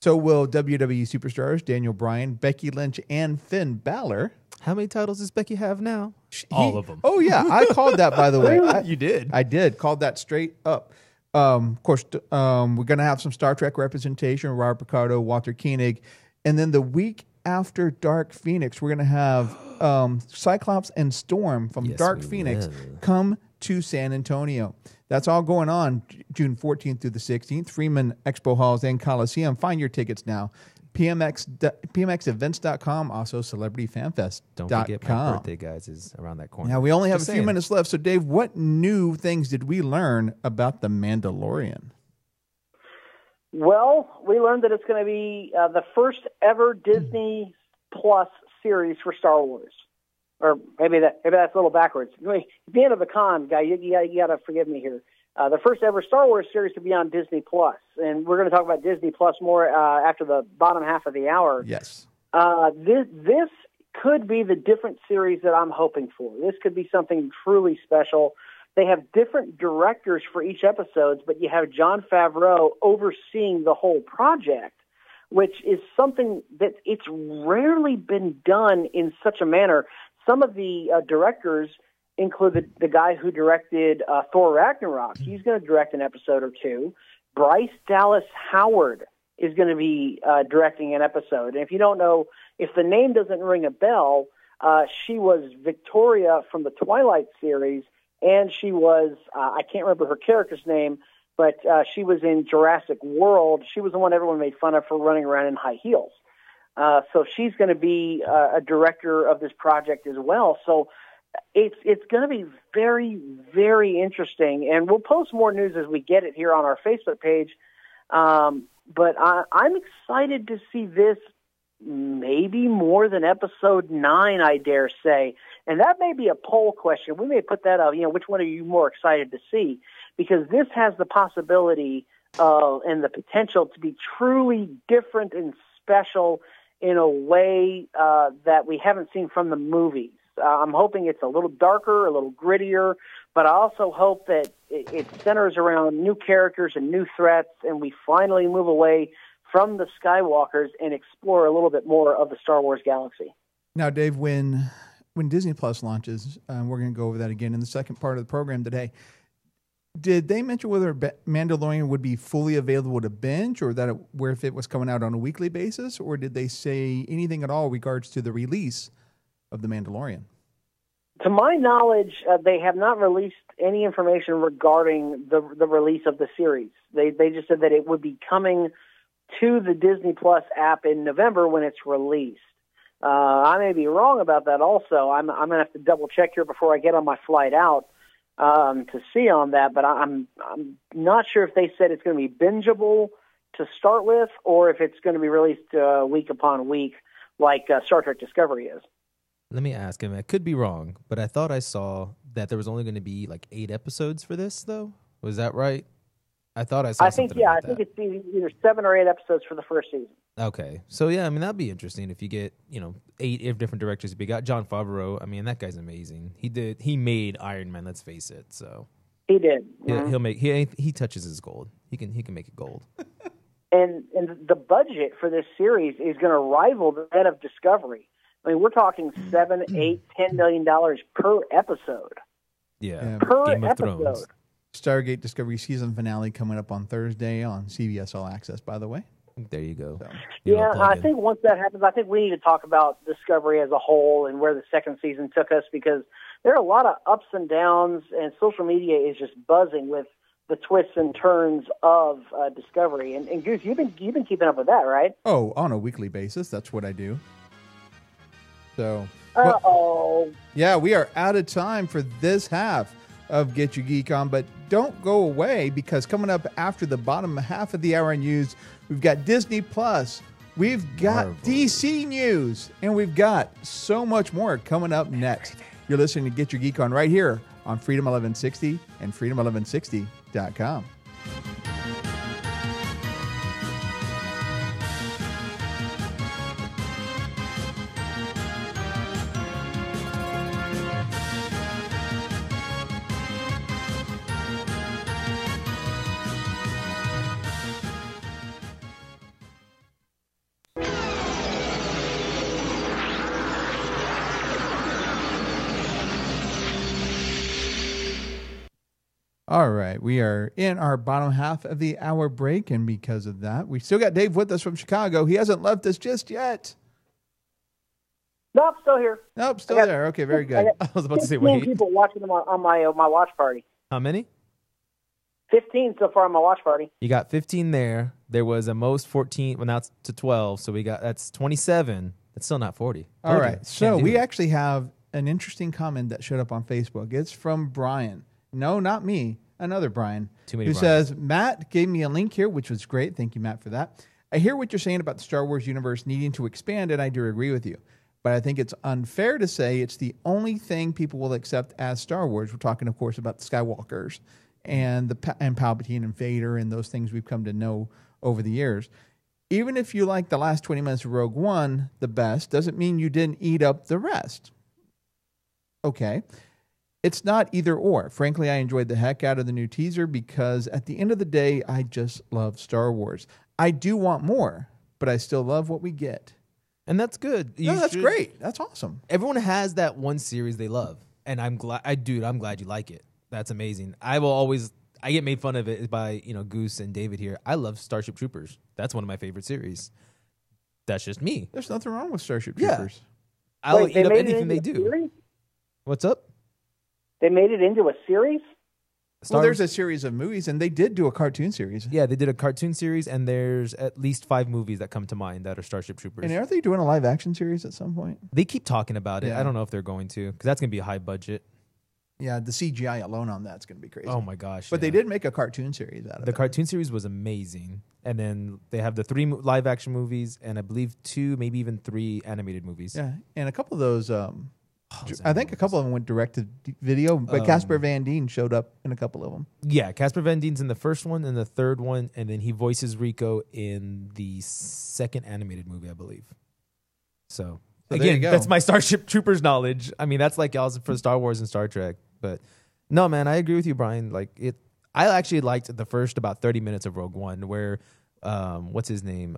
Speaker 1: So will WWE superstars Daniel Bryan, Becky Lynch, and Finn Balor.
Speaker 2: How many titles does Becky have now? All of them.
Speaker 1: Oh, yeah. I called that, by the way.
Speaker 2: You did?
Speaker 1: I did. Called that straight up. Of course, we're going to have some Star Trek representation, Robert Picardo, Walter Koenig. And then the week after Dark Phoenix, we're going to have Cyclops and Storm from Dark Phoenix come to San Antonio. That's all going on June 14th through the 16th. Freeman Expo Halls and Coliseum. Find your tickets now. PMXevents.com, also CelebrityFanFest.com.
Speaker 2: Don't forget my birthday, guys, is around that corner.
Speaker 1: Now, we only have
Speaker 2: Just
Speaker 1: a few
Speaker 2: saying.
Speaker 1: minutes left. So, Dave, what new things did we learn about The Mandalorian?
Speaker 3: Well, we learned that it's going to be the first ever Disney Plus series for Star Wars. Or maybe that's a little backwards. Being a con guy, you got to forgive me here. The first ever Star Wars series to be on Disney Plus, and we're going to talk about Disney Plus more after the bottom half of the hour.
Speaker 1: Yes.
Speaker 3: This could be the different series that I'm hoping for. This could be something truly special. They have different directors for each episode, but you have Jon Favreau overseeing the whole project, which is something that it's rarely been done in such a manner. Some of the directors include the guy who directed Thor Ragnarok. He's going to direct an episode or two. Bryce Dallas Howard is going to be directing an episode. And if you don't know, if the name doesn't ring a bell, she was Victoria from the Twilight series, and she was, I can't remember her character's name, but she was in Jurassic World. She was the one everyone made fun of for running around in high heels. So she's going to be a director of this project as well. So it's going to be very, very interesting. And we'll post more news as we get it here on our Facebook page. But I'm excited to see this maybe more than episode 9, I dare say. And that may be a poll question. We may put that up, which one are you more excited to see? Because this has the possibility and the potential to be truly different and special in a way that we haven't seen from the movies. I'm hoping it's a little darker, a little grittier, but I also hope that it centers around new characters and new threats, and we finally move away from the Skywalkers and explore a little bit more of the Star Wars galaxy.
Speaker 1: Now, Dave, when Disney Plus launches, we're going to go over that again in the second part of the program today. Did they mention whether Mandalorian would be fully available to binge, or that where if it was coming out on a weekly basis, or did they say anything at all in regards to the release of The Mandalorian?
Speaker 3: To my knowledge, they have not released any information regarding the release of the series. They just said that it would be coming to the Disney Plus app in November when it's released. I may be wrong about that also. I'm going to have to double check here before I get on my flight out to see on that, but I'm not sure if they said it's going to be bingeable to start with, or if it's going to be released week upon week like Star Trek Discovery is.
Speaker 2: Let me ask him. I could be wrong, but I thought I saw that there was only going to be like 8 episodes for this, though. Was that right? I thought I saw
Speaker 3: I think,
Speaker 2: something about
Speaker 3: I think it's either 7 or 8 episodes for the first season.
Speaker 2: Okay. So, yeah, I mean, that'd be interesting if you get, 8 different directors. If you got Jon Favreau, I mean, that guy's amazing. He made Iron Man, let's face it. So
Speaker 3: he did.
Speaker 2: He'll make, he touches his gold. He can make it gold.
Speaker 3: And the budget for this series is going to rival that of Discovery. I mean, we're talking $7, $8, $10 million per episode.
Speaker 2: Yeah.
Speaker 3: Per
Speaker 2: Game of
Speaker 3: episode.
Speaker 2: Thrones.
Speaker 1: Stargate Discovery season finale coming up on Thursday on CBS All Access, by the way.
Speaker 2: There you go.
Speaker 1: So.
Speaker 3: Yeah, I think once that happens, I think we need to talk about Discovery as a whole and where the second season took us, because there are a lot of ups and downs, and social media is just buzzing with the twists and turns of Discovery. And Goose, you've been keeping up with that, right?
Speaker 1: Oh, on a weekly basis. That's what I do. So, yeah, we are out of time for this half of Get Your Geek On, but don't go away, because coming up after the bottom half of the hour news, we've got Disney Plus, we've got DC news, and we've got so much more coming up next. You're listening to Get Your Geek On right here on Freedom 1160 and freedom1160.com. All right, we are in our bottom half of the hour break, and because of that, we still got Dave with us from Chicago. He hasn't left us just yet.
Speaker 3: Nope, still here.
Speaker 1: Nope, still there. Okay, very good.
Speaker 2: I was about to say,
Speaker 3: 15
Speaker 2: wait.
Speaker 3: people watching them on my watch party.
Speaker 2: How many?
Speaker 3: 15 so far on my watch party.
Speaker 2: You got 15 there. There was a most 14. Well, now it's to 12. So that's 27. That's still not 40.
Speaker 1: All
Speaker 2: Told you.
Speaker 1: right. So
Speaker 2: Can't do
Speaker 1: we
Speaker 2: it.
Speaker 1: actually have an interesting comment that showed up on Facebook. It's from Brian. No, not me. Another Brian.
Speaker 2: Too many
Speaker 1: who
Speaker 2: Brians.
Speaker 1: says, Matt gave me a link here, which was great. Thank you, Matt, for that. I hear what you're saying about the Star Wars universe needing to expand, and I do agree with you. But I think it's unfair to say it's the only thing people will accept as Star Wars. We're talking, of course, about the Skywalkers and and Palpatine and Vader and those things we've come to know over the years. Even if you like the last 20 minutes of Rogue One the best, doesn't mean you didn't eat up the rest. Okay. It's not either or. Frankly, I enjoyed the heck out of the new teaser because at the end of the day, I just love Star Wars. I do want more, but I still love what we get.
Speaker 2: And that's good.
Speaker 1: No, that's great. That's awesome.
Speaker 2: Everyone has that one series they love. And I'm glad you like it. That's amazing. I get made fun of it by, Goose and David here. I love Starship Troopers. That's one of my favorite series. That's just me.
Speaker 1: There's nothing wrong with Starship
Speaker 2: Yeah.
Speaker 1: Troopers.
Speaker 2: I'll
Speaker 3: Wait,
Speaker 2: eat up
Speaker 3: made it
Speaker 2: anything they
Speaker 3: into a
Speaker 2: do.
Speaker 3: series?
Speaker 2: What's up?
Speaker 3: They made it into a series?
Speaker 1: Well, there's a series of movies, and they did do a cartoon series.
Speaker 2: Yeah, they did a cartoon series, and there's at least 5 movies that come to mind that are Starship Troopers.
Speaker 1: And aren't they doing a live action series at some point?
Speaker 2: They keep talking about it.
Speaker 1: Yeah.
Speaker 2: I don't know if they're going to, because that's going to be a high budget.
Speaker 1: Yeah, the CGI alone on that's going to be crazy.
Speaker 2: Oh my gosh!
Speaker 1: But they
Speaker 2: yeah.
Speaker 1: did make a cartoon series out of
Speaker 2: The
Speaker 1: it.
Speaker 2: cartoon series was amazing, and then they have the 3 live action movies, and I believe 2, maybe even 3 animated movies.
Speaker 1: Yeah, and a couple of those.
Speaker 2: those
Speaker 1: I think a couple of them went direct to video, but Casper Van Dien showed up in a couple of them.
Speaker 2: Yeah, Casper Van Dien's in the first one and the third one, and then he voices Rico in the second animated movie, I believe. So
Speaker 1: there you
Speaker 2: again,
Speaker 1: go.
Speaker 2: that's my Starship Troopers knowledge. I mean, that's like y'all's for Star Wars and Star Trek. But no, man, I agree with you, Brian. I actually liked the first about 30 minutes of Rogue One, where what's his name?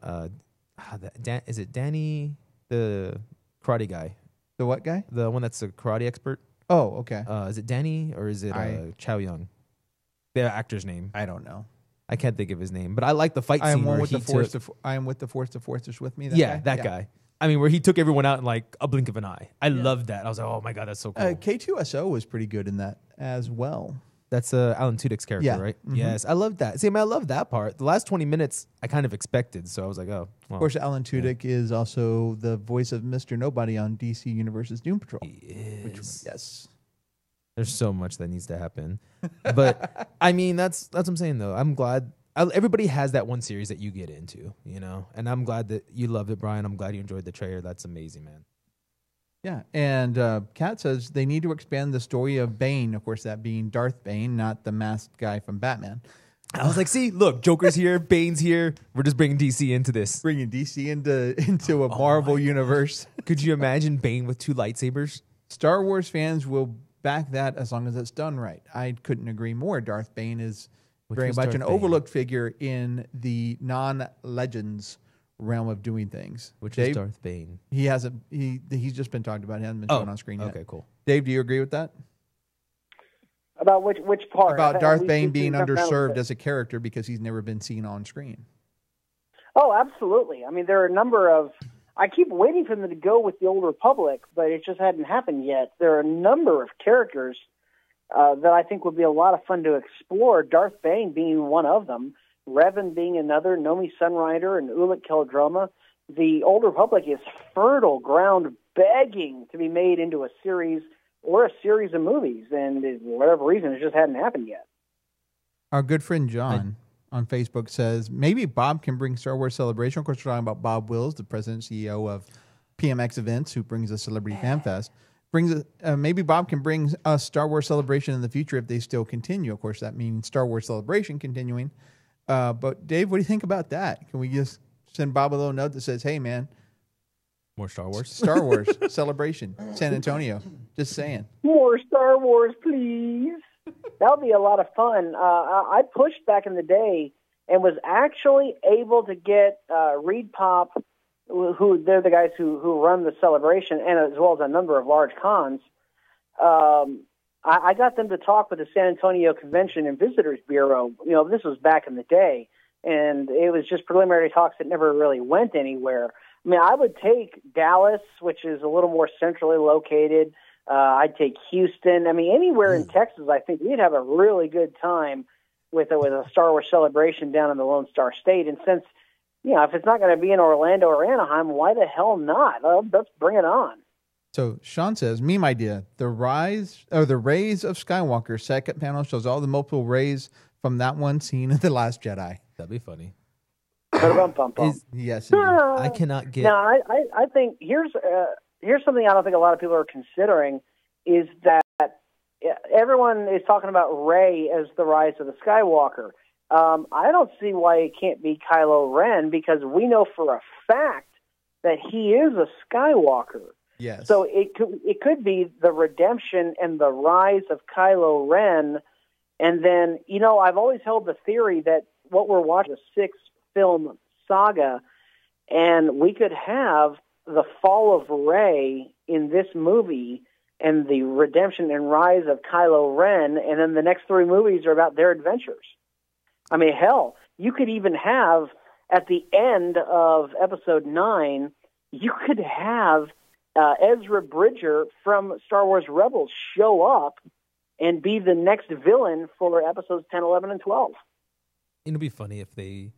Speaker 2: Is it Danny, the karate guy?
Speaker 1: The what guy?
Speaker 2: The one that's a karate expert?
Speaker 1: Oh, okay.
Speaker 2: Is it Danny or is it Chow Yun? The actor's name.
Speaker 1: I don't know.
Speaker 2: I can't think of his name, but I like the fight
Speaker 1: I
Speaker 2: scene
Speaker 1: am one
Speaker 2: where
Speaker 1: with
Speaker 2: he
Speaker 1: the force.
Speaker 2: took.
Speaker 1: I am with the force. The force is with me.
Speaker 2: That guy. I mean, where he took everyone out in like a blink of an eye. I loved that. I was like, oh my god, that's so cool.
Speaker 1: K2SO was pretty good in that as well.
Speaker 2: That's Alan Tudyk's character,
Speaker 1: Yeah.
Speaker 2: right?
Speaker 1: Mhm.
Speaker 2: Yes, I love that. See, I mean, I love that part. The last 20 minutes, I kind of expected, so I was like, oh. Well,
Speaker 1: Of course, Alan Tudyk is also the voice of Mr. Nobody on DC Universe's Doom Patrol. Yes.
Speaker 2: There's so much that needs to happen, but I mean, that's what I'm saying though. I'm glad everybody has that one series that you get into, and I'm glad that you loved it, Brian. I'm glad you enjoyed the trailer. That's amazing, man.
Speaker 1: Yeah, and Kat says they need to expand the story of Bane, of course, that being Darth Bane, not the masked guy from Batman.
Speaker 2: I was like, see, look, Joker's here, Bane's here. We're just bringing DC into this.
Speaker 1: Bringing DC into a Marvel universe.
Speaker 2: Could you imagine Bane with 2 lightsabers?
Speaker 1: Star Wars fans will back that as long as it's done right. I couldn't agree more. Darth Bane is very
Speaker 2: was
Speaker 1: much
Speaker 2: Darth
Speaker 1: an
Speaker 2: Bane?
Speaker 1: overlooked figure in the non-legends realm of doing things.
Speaker 2: Which
Speaker 1: Dave,
Speaker 2: is Darth Bane?
Speaker 1: He hasn't. He's just been talked about. He hasn't been shown on screen yet.
Speaker 2: Okay, cool.
Speaker 1: Dave, do you agree with that?
Speaker 3: About which part?
Speaker 1: About Darth
Speaker 3: We-
Speaker 1: Bane
Speaker 3: we-
Speaker 1: being
Speaker 3: we-
Speaker 1: underserved as a character because he's never been seen on screen.
Speaker 3: Oh, absolutely. I mean, there are a number of. I keep waiting for them to go with the Old Republic, but it just hadn't happened yet. There are a number of characters that I think would be a lot of fun to explore. Darth Bane being one of them, Revan being another, Nomi Sunrider, and Ulic Keldroma. The Old Republic is fertile ground begging to be made into a series or a series of movies, and for whatever reason, it just hadn't happened yet.
Speaker 1: Our good friend John on Facebook says maybe Bob can bring Star Wars Celebration. Of course, we're talking about Bob Wills, the president and CEO of PMX Events, who brings us Celebrity Fan Fest. Maybe Bob can bring us Star Wars Celebration in the future if they still continue. Of course, that means Star Wars Celebration continuing. But Dave, what do you think about that? Can we just send Bob a little note that says, "Hey, man,
Speaker 2: More Star Wars?
Speaker 1: Star Wars Celebration, San Antonio." Just saying.
Speaker 3: More Star Wars, please. That would be a lot of fun. I pushed back in the day and was actually able to get Reed Pop, who they're the guys who run the celebration, and as well as a number of large cons. I got them to talk with the San Antonio Convention and Visitors Bureau. This was back in the day, and it was just preliminary talks that never really went anywhere. I mean, I would take Dallas, which is a little more centrally located. I'd take Houston. I mean, anywhere in Texas, I think we'd have a really good time with a Star Wars Celebration down in the Lone Star State. And since, if it's not going to be in Orlando or Anaheim, why the hell not? Let's bring it on.
Speaker 1: So Sean says, meme idea: the rays of Skywalker. Second panel shows all the multiple rays from that one scene in The Last Jedi.
Speaker 2: That'd be funny.
Speaker 1: Yes,
Speaker 2: I cannot get.
Speaker 3: Now, I think here's something I don't think a lot of people are considering is that everyone is talking about Rey as the rise of the Skywalker. I don't see why it can't be Kylo Ren, because we know for a fact that he is a Skywalker.
Speaker 1: Yes.
Speaker 3: So it could be the redemption and the rise of Kylo Ren, and then I've always held the theory that what we're watching is a 6-film saga, and we could have the fall of Rey in this movie and the redemption and rise of Kylo Ren, and then the next 3 movies are about their adventures. I mean, hell, you could even have, at the end of Episode 9, you could have Ezra Bridger from Star Wars Rebels show up and be the next villain for Episodes 10, 11, and 12.
Speaker 2: It'll be funny if they,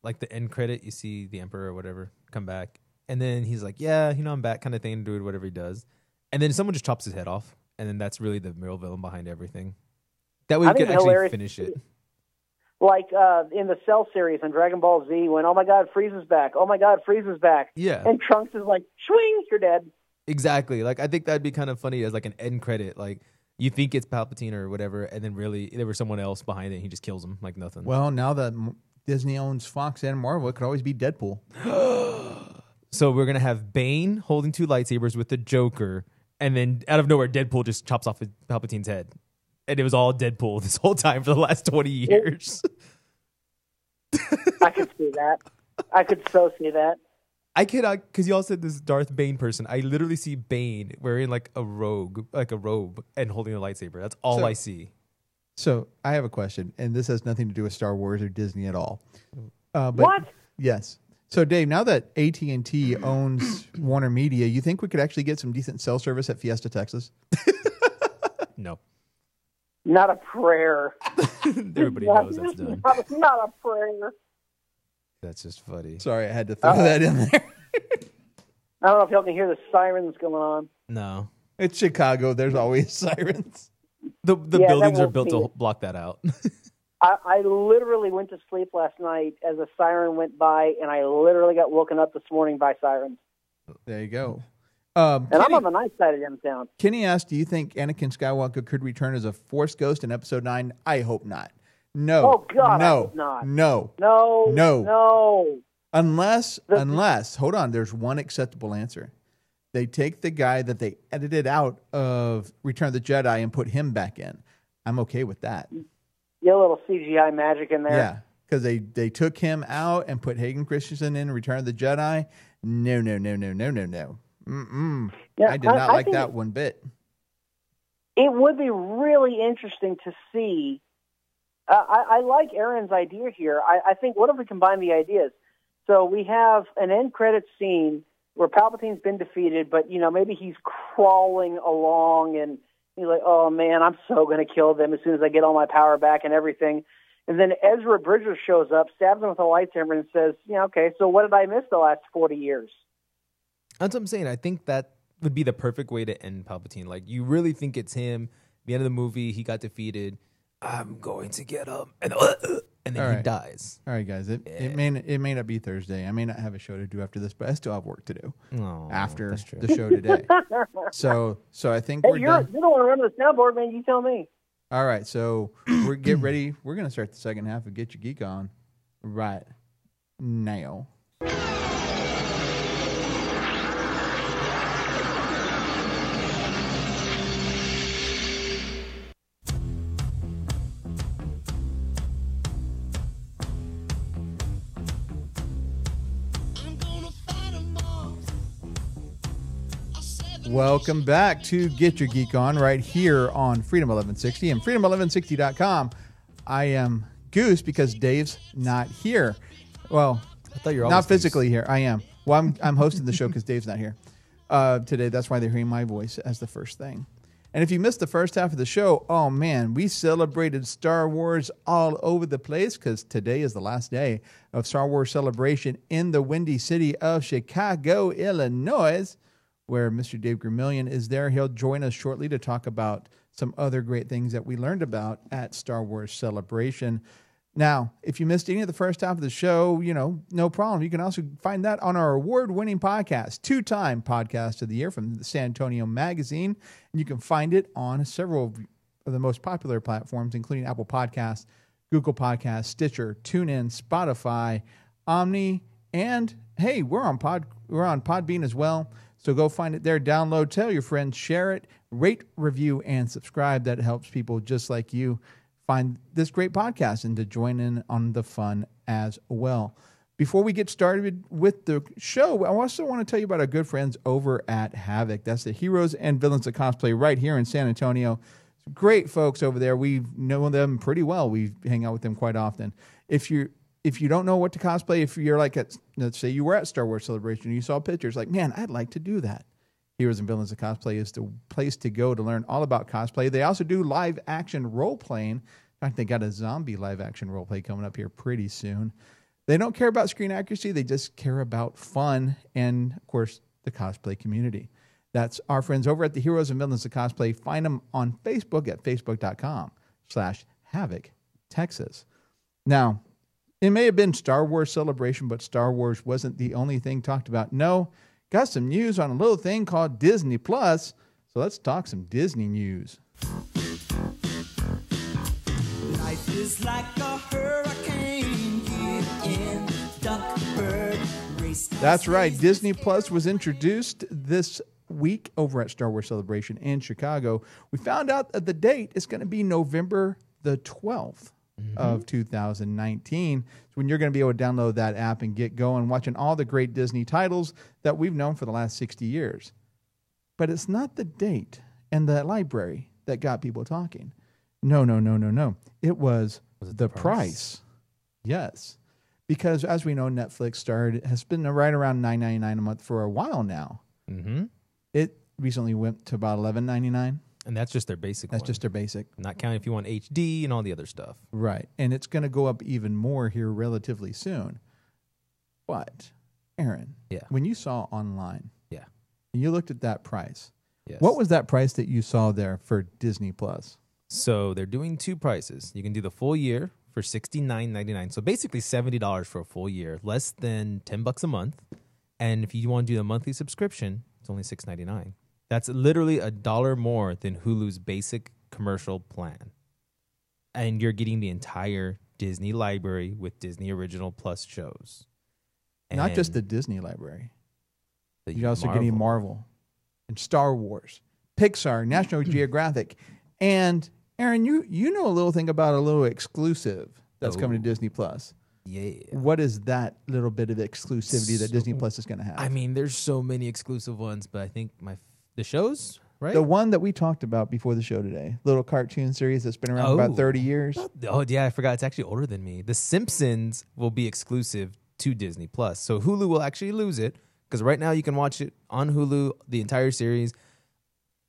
Speaker 2: like the end credit, you see the Emperor or whatever come back, and then he's like, yeah, I'm back kind of thing, and do whatever he does. And then someone just chops his head off, and then that's really the real villain behind everything. That way you can actually finish it.
Speaker 3: Like in the Cell series on Dragon Ball Z, when, oh my God, Frieza's back. Oh my God, Frieza's back.
Speaker 2: Yeah.
Speaker 3: And Trunks is like, swing, you're dead.
Speaker 2: Exactly. Like, I think that'd be kind of funny as like an end credit. Like, you think it's Palpatine or whatever, and then really there was someone else behind it, and he just kills him like nothing.
Speaker 1: Well, now that Disney owns Fox and Marvel, it could always be Deadpool.
Speaker 2: So we're going to have Bane holding 2 lightsabers with the Joker, and then out of nowhere, Deadpool just chops off Palpatine's head. And it was all Deadpool this whole time for the last 20 years.
Speaker 3: I could see that. I could so see that.
Speaker 2: I cannot, because y'all said this Darth Bane person. I literally see Bane wearing like a robe, and holding a lightsaber. That's all I see.
Speaker 1: So I have a question, and this has nothing to do with Star Wars or Disney at all. But
Speaker 3: what?
Speaker 1: Yes. So Dave, now that AT&T owns Warner Media, you think we could actually get some decent cell service at Fiesta, Texas?
Speaker 2: No.
Speaker 3: Not a prayer.
Speaker 2: Everybody knows that's done.
Speaker 3: Not a prayer.
Speaker 2: That's just funny.
Speaker 1: Sorry, I had to throw that in there.
Speaker 3: I don't know if y'all can hear the sirens going on.
Speaker 2: No.
Speaker 1: It's Chicago. There's always sirens.
Speaker 2: The buildings are built to block that out.
Speaker 3: I literally went to sleep last night as a siren went by, and I literally got woken up this morning by sirens.
Speaker 1: There you go.
Speaker 3: And Kenny, I'm on the nice side of downtown. Kenny
Speaker 1: asked, do you think Anakin Skywalker could return as a Force ghost in Episode 9? I hope not. No.
Speaker 3: Oh, God,
Speaker 1: no,
Speaker 3: I hope not.
Speaker 1: No.
Speaker 3: No.
Speaker 1: No.
Speaker 3: No.
Speaker 1: Unless, hold on, there's one acceptable answer. They take the guy that they edited out of Return of the Jedi and put him back in. I'm okay with that.
Speaker 3: Get a little CGI magic in there.
Speaker 1: Yeah, because they took him out and put Hayden Christensen in Return of the Jedi. No. Mm-mm. Yeah, I did not like that one bit.
Speaker 3: It would be really interesting to see. I like Aaron's idea here. I think, what if we combine the ideas? So we have an end credit scene where Palpatine's been defeated, but maybe he's crawling along and he's like, oh man, I'm so going to kill them as soon as I get all my power back and everything. And then Ezra Bridger shows up, stabs him with a lightsaber and says, okay, so what did I miss the last 40 years?
Speaker 2: That's what I'm saying. I think that would be the perfect way to end Palpatine. Like, you really think it's him. The end of the movie, he got defeated. I'm going to get him. And then he dies.
Speaker 1: All right, guys. It may not be Thursday. I may not have a show to do after this, but I still have work to do after the show today. So I think we're done.
Speaker 3: You don't want to run the soundboard, man. You tell me.
Speaker 1: All right. So get ready. We're going to start the second half of Get Your Geek On right now. Welcome back to Get Your Geek On right here on Freedom 1160 and freedom1160.com. I am Goose because Dave's not here. Well,
Speaker 2: I thought you were
Speaker 1: not physically here. I am. Well, I'm hosting the show because Dave's not here today. That's why they're hearing my voice as the first thing. And if you missed the first half of the show, oh man, we celebrated Star Wars all over the place because today is the last day of Star Wars Celebration in the Windy City of Chicago, Illinois, where Mr. Dave Gremillion is there. He'll join us shortly to talk about some other great things that we learned about at Star Wars Celebration. Now, if you missed any of the first half of the show, no problem. You can also find that on our award-winning podcast, 2-time Podcast of the Year from the San Antonio Magazine. And you can find it on several of the most popular platforms, including Apple Podcasts, Google Podcasts, Stitcher, TuneIn, Spotify, Omni, and hey, we're on Podbean as well. So go find it there, download, tell your friends, share it, rate, review, and subscribe. That helps people just like you find this great podcast and to join in on the fun as well. Before we get started with the show, I also want to tell you about our good friends over at Havoc. That's the Heroes and Villains of Cosplay right here in San Antonio. Great folks over there. We know them pretty well. We hang out with them quite often. If you don't know what to cosplay, if you're like let's say you were at Star Wars Celebration and you saw pictures like, man, I'd like to do that. Heroes and Villains of Cosplay is the place to go to learn all about cosplay. They also do live action role playing. In fact, they got a zombie live action role play coming up here pretty soon. They don't care about screen accuracy. They just care about fun and, of course, the cosplay community. That's our friends over at the Heroes and Villains of Cosplay. Find them on Facebook at facebook.com/Havoc Texas. Now, it may have been Star Wars Celebration, but Star Wars wasn't the only thing talked about. No, got some news on a little thing called Disney Plus. So let's talk some Disney news.
Speaker 8: Life is like a hurricane in Duckburg.
Speaker 1: That's right. Disney Plus was introduced this week over at Star Wars Celebration in Chicago. We found out that the date is going to be November the 12th. Of 2019. So when you're going to be able to download that app and get going watching all the great Disney titles that we've known for the last 60 years. But it's not the date and the library that got people talking. No. It was the price. Yes. Because as we know, Netflix has been right around $9.99 a month for a while now.
Speaker 2: Mm-hmm.
Speaker 1: It recently went to about $11.99.
Speaker 2: And that's just their basic
Speaker 1: That's
Speaker 2: one.
Speaker 1: just their basic.
Speaker 2: Not counting if you want HD and all the other stuff.
Speaker 1: Right. And it's going to go up even more here relatively soon. But, Aaron, when you saw online, and you looked at that price, what was that price that you saw there for Disney Plus?
Speaker 2: So they're doing two prices. You can do the full year for $69.99. So basically $70 for a full year, less than $10 a month. And if you want to do the monthly subscription, it's only $6.99. That's literally $1 more than Hulu's basic commercial plan. And you're getting the entire Disney library with Disney Original Plus shows. And
Speaker 1: not just the Disney library. You're also getting Marvel and Star Wars, Pixar, National Geographic. And, Aaron, you know a little thing about a little exclusive that's coming to Disney Plus.
Speaker 2: Yeah.
Speaker 1: What is that little bit of exclusivity that Disney Plus is going to have?
Speaker 2: I mean, there's so many exclusive ones, but I think the shows, right?
Speaker 1: The one that we talked about before the show today, little cartoon series that's been around for about 30 years.
Speaker 2: Oh, yeah, I forgot. It's actually older than me. The Simpsons will be exclusive to Disney Plus. So Hulu will actually lose it because right now you can watch it on Hulu, the entire series,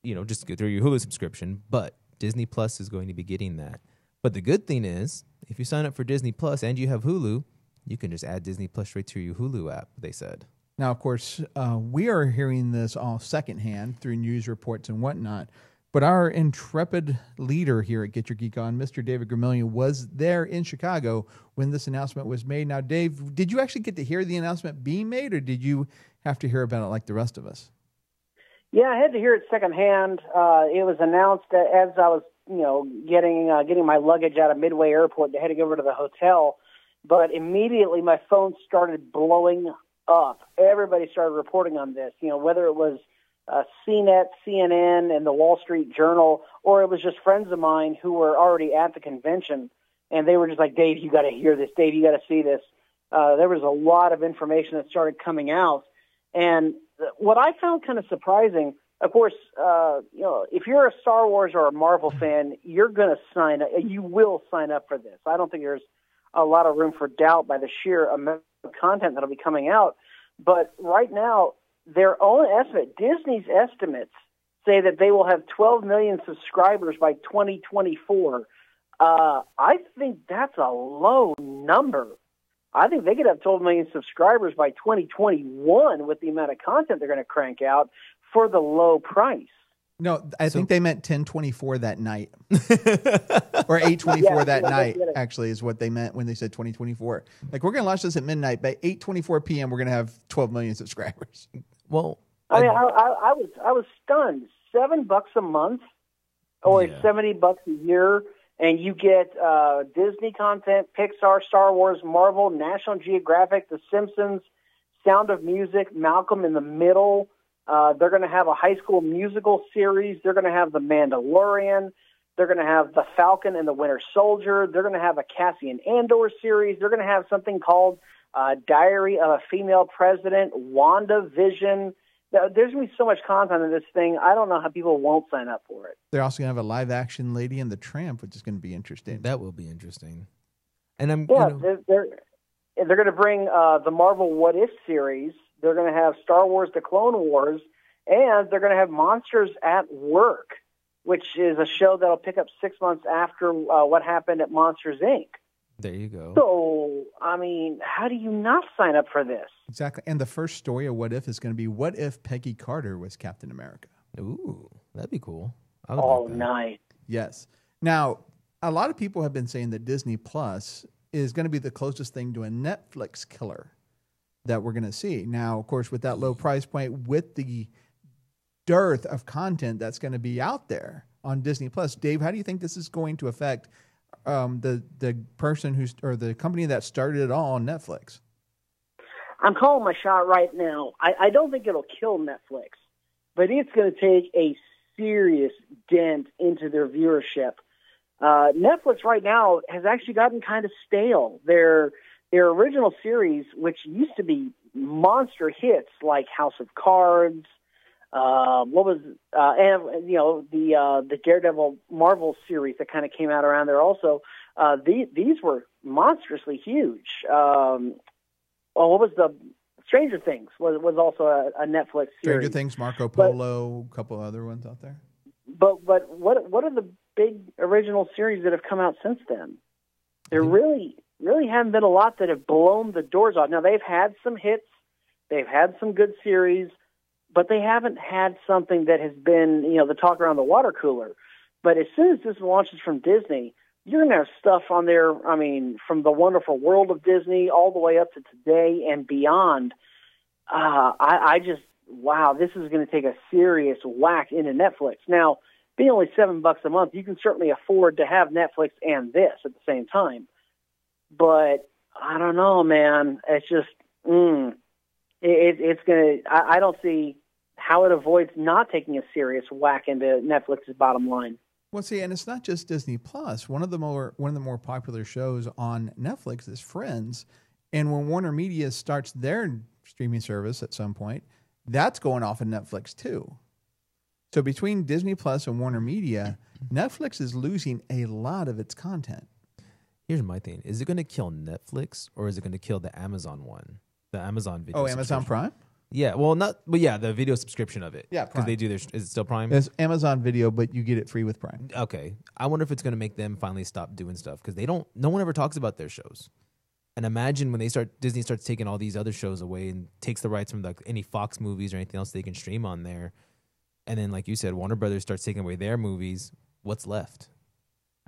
Speaker 2: just go through your Hulu subscription. But Disney Plus is going to be getting that. But the good thing is, if you sign up for Disney Plus and you have Hulu, you can just add Disney Plus straight to your Hulu app, they said.
Speaker 1: Now, of course, we are hearing this all secondhand through news reports and whatnot, but our intrepid leader here at Get Your Geek On, Mr. David Gremillion, was there in Chicago when this announcement was made. Now, Dave, did you actually get to hear the announcement being made, or did you have to hear about it like the rest of us?
Speaker 3: Yeah, I had to hear it secondhand. It was announced as I was, getting my luggage out of Midway Airport and heading over to the hotel, but immediately my phone started blowing up. Everybody started reporting on this, whether it was CNET, CNN, and the Wall Street Journal, or it was just friends of mine who were already at the convention, and they were just like, Dave, you got to hear this. Dave, you got to see this. There was a lot of information that started coming out, and what I found kind of surprising, of course, if you're a Star Wars or a Marvel fan, you will sign up for this. I don't think there's a lot of room for doubt by the sheer amount of content that'll be coming out. But right now, their own estimate, Disney's estimates say that they will have 12 million subscribers by 2024. I think that's a low number. I think they could have 12 million subscribers by 2021 with the amount of content they're going to crank out for the low price.
Speaker 1: No, I think they meant 10/24 that night. Or 8/24 that night, actually, is what they meant when they said 2024. Like, we're going to launch this at midnight. By 8:24 p.m., we're going to have 12 million subscribers.
Speaker 2: Well,
Speaker 3: I mean, I was stunned. $7 a month, or $70 a year, and you get Disney content, Pixar, Star Wars, Marvel, National Geographic, The Simpsons, Sound of Music, Malcolm in the Middle. They're going to have a High School Musical series. They're going to have The Mandalorian. They're going to have The Falcon and the Winter Soldier. They're going to have a Cassian Andor series. They're going to have something called Diary of a Female President, WandaVision. There's going to be so much content in this thing. I don't know how people won't sign up for it.
Speaker 1: They're also going to have a live-action Lady and the Tramp, which is going to be interesting.
Speaker 2: That will be interesting. And I'm
Speaker 3: they're going to bring the Marvel What If series. They're going to have Star Wars: The Clone Wars, and they're going to have Monsters at Work, which is a show that'll pick up 6 months after what happened at Monsters, Inc.
Speaker 2: There you go.
Speaker 3: So, I mean, how do you not sign up for this?
Speaker 1: Exactly. And the first story of What If is going to be, what if Peggy Carter was Captain America?
Speaker 2: Ooh, that'd be cool.
Speaker 3: Nice.
Speaker 1: Yes. Now, a lot of people have been saying that Disney Plus is going to be the closest thing to a Netflix killer that we're going to see. Now, of course, with that low price point, with the dearth of content that's going to be out there on Disney Plus, Dave, how do you think this is going to affect the person or the company that started it all on Netflix?
Speaker 3: I'm calling my shot right now. I don't think it'll kill Netflix, but it's going to take a serious dent into their viewership. Netflix right now has actually gotten kind of stale. Their original series, which used to be monster hits like House of Cards, the Daredevil Marvel series that kind of came out around there also. These were monstrously huge. What was the Stranger Things was also a Netflix series.
Speaker 1: Stranger Things, Marco Polo, a couple other ones out there.
Speaker 3: But what are the big original series that have come out since then? There really haven't been a lot that have blown the doors off. Now, they've had some hits. They've had some good series, but they haven't had something that has been, the talk around the water cooler. But as soon as this launches from Disney, you're going to have stuff on there, I mean, from the wonderful world of Disney all the way up to today and beyond. Wow, this is going to take a serious whack into Netflix. Now, being only $7 a month, you can certainly afford to have Netflix and this at the same time. But I don't know, man. It's just, it's going to, I don't see how it avoids not taking a serious whack into Netflix's bottom line.
Speaker 1: Well, see, and it's not just Disney Plus. One of the more popular shows on Netflix is Friends. And when Warner Media starts their streaming service at some point, that's going off of Netflix too. So between Disney Plus and Warner Media, Netflix is losing a lot of its content.
Speaker 2: Here's my thing. Is it going to kill Netflix or is it going to kill the Amazon one? The Amazon video.
Speaker 1: Oh, Amazon Prime?
Speaker 2: Yeah. Well, the video subscription of it.
Speaker 1: Yeah,
Speaker 2: because they do is it still Prime?
Speaker 1: It's Amazon Video, but you get it free with Prime.
Speaker 2: Okay. I wonder if it's going to make them finally stop doing stuff because no one ever talks about their shows. And imagine when Disney starts taking all these other shows away and takes the rights from any Fox movies or anything else they can stream on there. And then, like you said, Warner Brothers starts taking away their movies. What's left?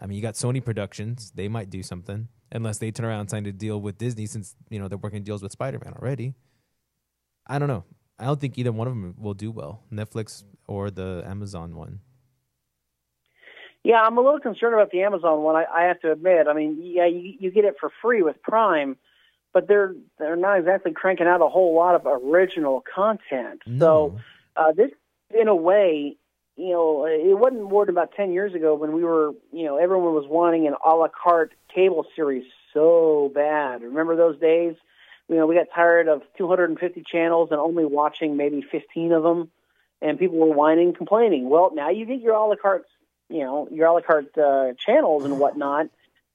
Speaker 2: I mean, you got Sony Productions. They might do something unless they turn around and sign a deal with Disney since, they're working deals with Spider-Man already. I don't know. I don't think either one of them will do well, Netflix or the Amazon one.
Speaker 3: Yeah, I'm a little concerned about the Amazon one, I have to admit. I mean, yeah, you get it for free with Prime, but they're not exactly cranking out a whole lot of original content.
Speaker 2: No.
Speaker 3: So this, in a way, it wasn't more than about 10 years ago when we were, everyone was wanting an a la carte cable series so bad. Remember those days? We got tired of 250 channels and only watching maybe 15 of them, and people were whining, complaining. Well, now you get your a la carte, channels and whatnot,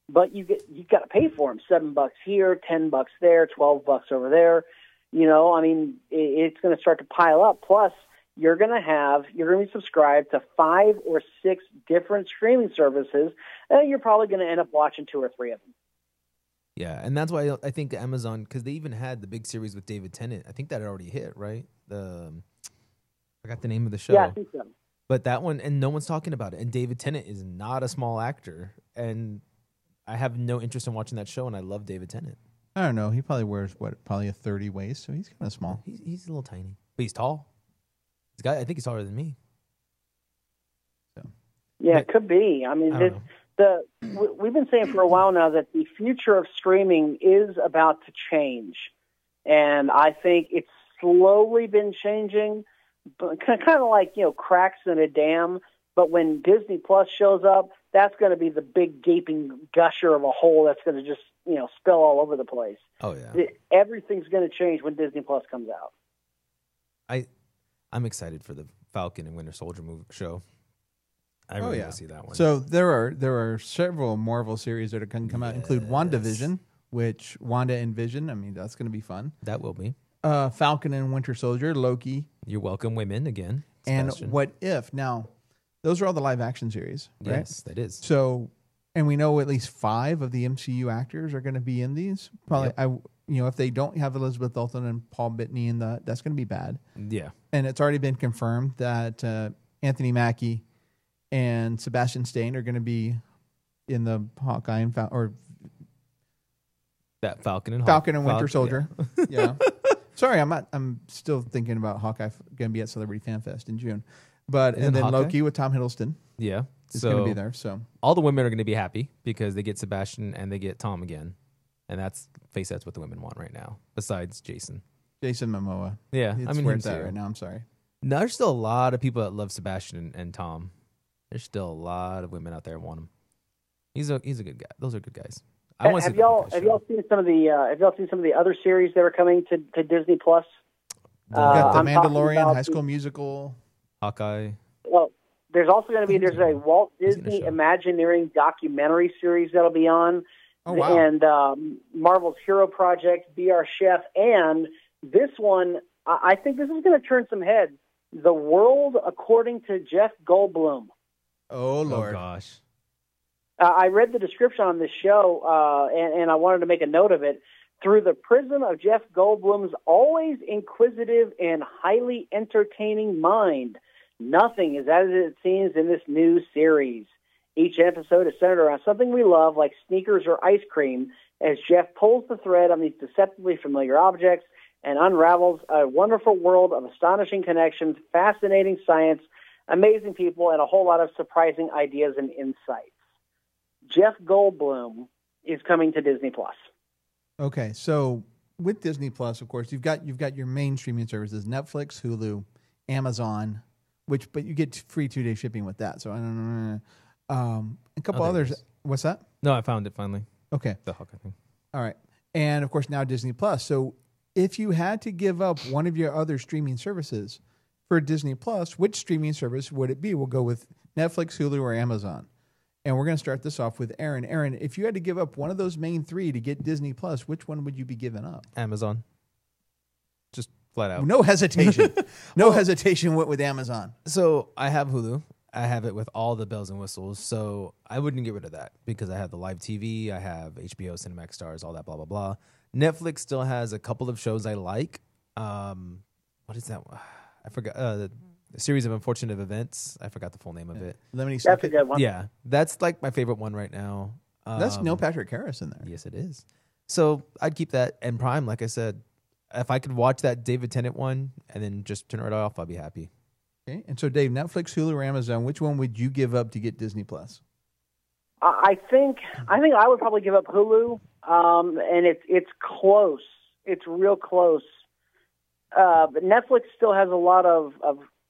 Speaker 3: but you got to pay for them. $7 here, $10 there, $12 over there. I mean, it's going to start to pile up. Plus, you're going to be subscribed to 5 or 6 different streaming services, and you're probably going to end up watching 2 or 3 of them.
Speaker 2: Yeah, and that's why I think Amazon, because they even had the big series with David Tennant. I think that had already hit, right? I forgot the name of the show.
Speaker 3: Yeah, I think so.
Speaker 2: But that one, and no one's talking about it. And David Tennant is not a small actor, and I have no interest in watching that show, and I love David Tennant.
Speaker 1: I don't know. He probably wears, probably a 30 waist, so he's kind of small.
Speaker 2: He's a little tiny, but he's tall. I think he's taller than me. So.
Speaker 3: Yeah, it could be. I mean, we've been saying for a while now that the future of streaming is about to change, and I think it's slowly been changing, but kind of like cracks in a dam. But when Disney Plus shows up, that's going to be the big gaping gusher of a hole that's going to just spill all over the place.
Speaker 2: Oh yeah,
Speaker 3: everything's going to change when Disney Plus comes out.
Speaker 2: I'm excited for the Falcon and Winter Soldier show. I really want to see that one.
Speaker 1: So there are several Marvel series that are going to come out, include WandaVision, which Wanda and Vision. I mean, that's going to be fun.
Speaker 2: That will be.
Speaker 1: Falcon and Winter Soldier, Loki.
Speaker 2: You're welcome, women again.
Speaker 1: Sebastian. And What If? Now, those are all the live action series, right?
Speaker 2: Yes, that is.
Speaker 1: So, and we know at least 5 of the MCU actors are going to be in these. Probably, if they don't have Elizabeth Olsen and Paul Bettany in that's going to be bad.
Speaker 2: Yeah.
Speaker 1: And it's already been confirmed that Anthony Mackie and Sebastian Stan are going to be in the Hawkeye and
Speaker 2: that Falcon and
Speaker 1: Winter Soldier. Yeah. Sorry, I'm still thinking about Hawkeye going to be at Celebrity Fan Fest in June, and then Hawkeye? Loki with Tom Hiddleston.
Speaker 2: Yeah,
Speaker 1: is going to be there. So
Speaker 2: all the women are going to be happy because they get Sebastian and they get Tom again, and that's what the women want right now. Besides Jason
Speaker 1: Momoa.
Speaker 2: Yeah,
Speaker 1: it's where it's at right now. I'm sorry.
Speaker 2: No, there's still a lot of people that love Sebastian and Tom. There's still a lot of women out there who want him. He's a good guy. Those are good guys.
Speaker 3: Have y'all seen some of the other series that are coming to Disney Plus?
Speaker 1: Got The Mandalorian, High School Musical,
Speaker 2: Hawkeye.
Speaker 3: Well, there's also going to be a Walt Disney Imagineering documentary series that'll be on.
Speaker 1: Oh wow!
Speaker 3: And Marvel's Hero Project, Be Our Chef, and this one, I think this is going to turn some heads. The World According to Jeff Goldblum.
Speaker 1: Oh Lord!
Speaker 2: Oh gosh.
Speaker 3: I read the description on this show, and I wanted to make a note of it. Through the prism of Jeff Goldblum's always inquisitive and highly entertaining mind, nothing is as it seems in this new series. Each episode is centered around something we love, like sneakers or ice cream, as Jeff pulls the thread on these deceptively familiar objects and unravels a wonderful world of astonishing connections, fascinating science, amazing people, and a whole lot of surprising ideas and insights. Jeff Goldblum is coming to Disney Plus.
Speaker 1: Okay, so with Disney Plus, of course, you've got your main streaming services: Netflix, Hulu, Amazon, but you get free 2-day shipping with that. So I don't know. A couple others. What's that?
Speaker 2: No, I found it finally.
Speaker 1: Okay,
Speaker 2: the Hawkeye thing.
Speaker 1: All right, and of course now Disney Plus. So if you had to give up one of your other streaming services for Disney Plus, which streaming service would it be? We'll go with Netflix, Hulu, or Amazon. And we're going to start this off with Aaron. Aaron, if you had to give up one of those main 3 to get Disney Plus, which one would you be giving up?
Speaker 2: Amazon. Just flat out.
Speaker 1: No hesitation. Hesitation with Amazon.
Speaker 2: So I have Hulu. I have it with all the bells and whistles. So I wouldn't get rid of that because I have the live TV. I have HBO, Cinemax Stars, all that, blah, blah, blah. Netflix still has a couple of shows I like. What is that? I forgot. The Series of Unfortunate Events. I forgot the full name of it.
Speaker 3: That's a good one.
Speaker 2: Yeah, that's like my favorite one right now.
Speaker 1: That's Neil Patrick Harris in there.
Speaker 2: Yes, it is. So I'd keep that. And Prime, like I said, if I could watch that David Tennant one and then just turn it off, I'll be happy.
Speaker 1: Okay. And so, Dave, Netflix, Hulu, or Amazon, which one would you give up to get Disney Plus?
Speaker 3: I think I would probably give up Hulu, and it's close. It's real close. But Netflix still has a lot of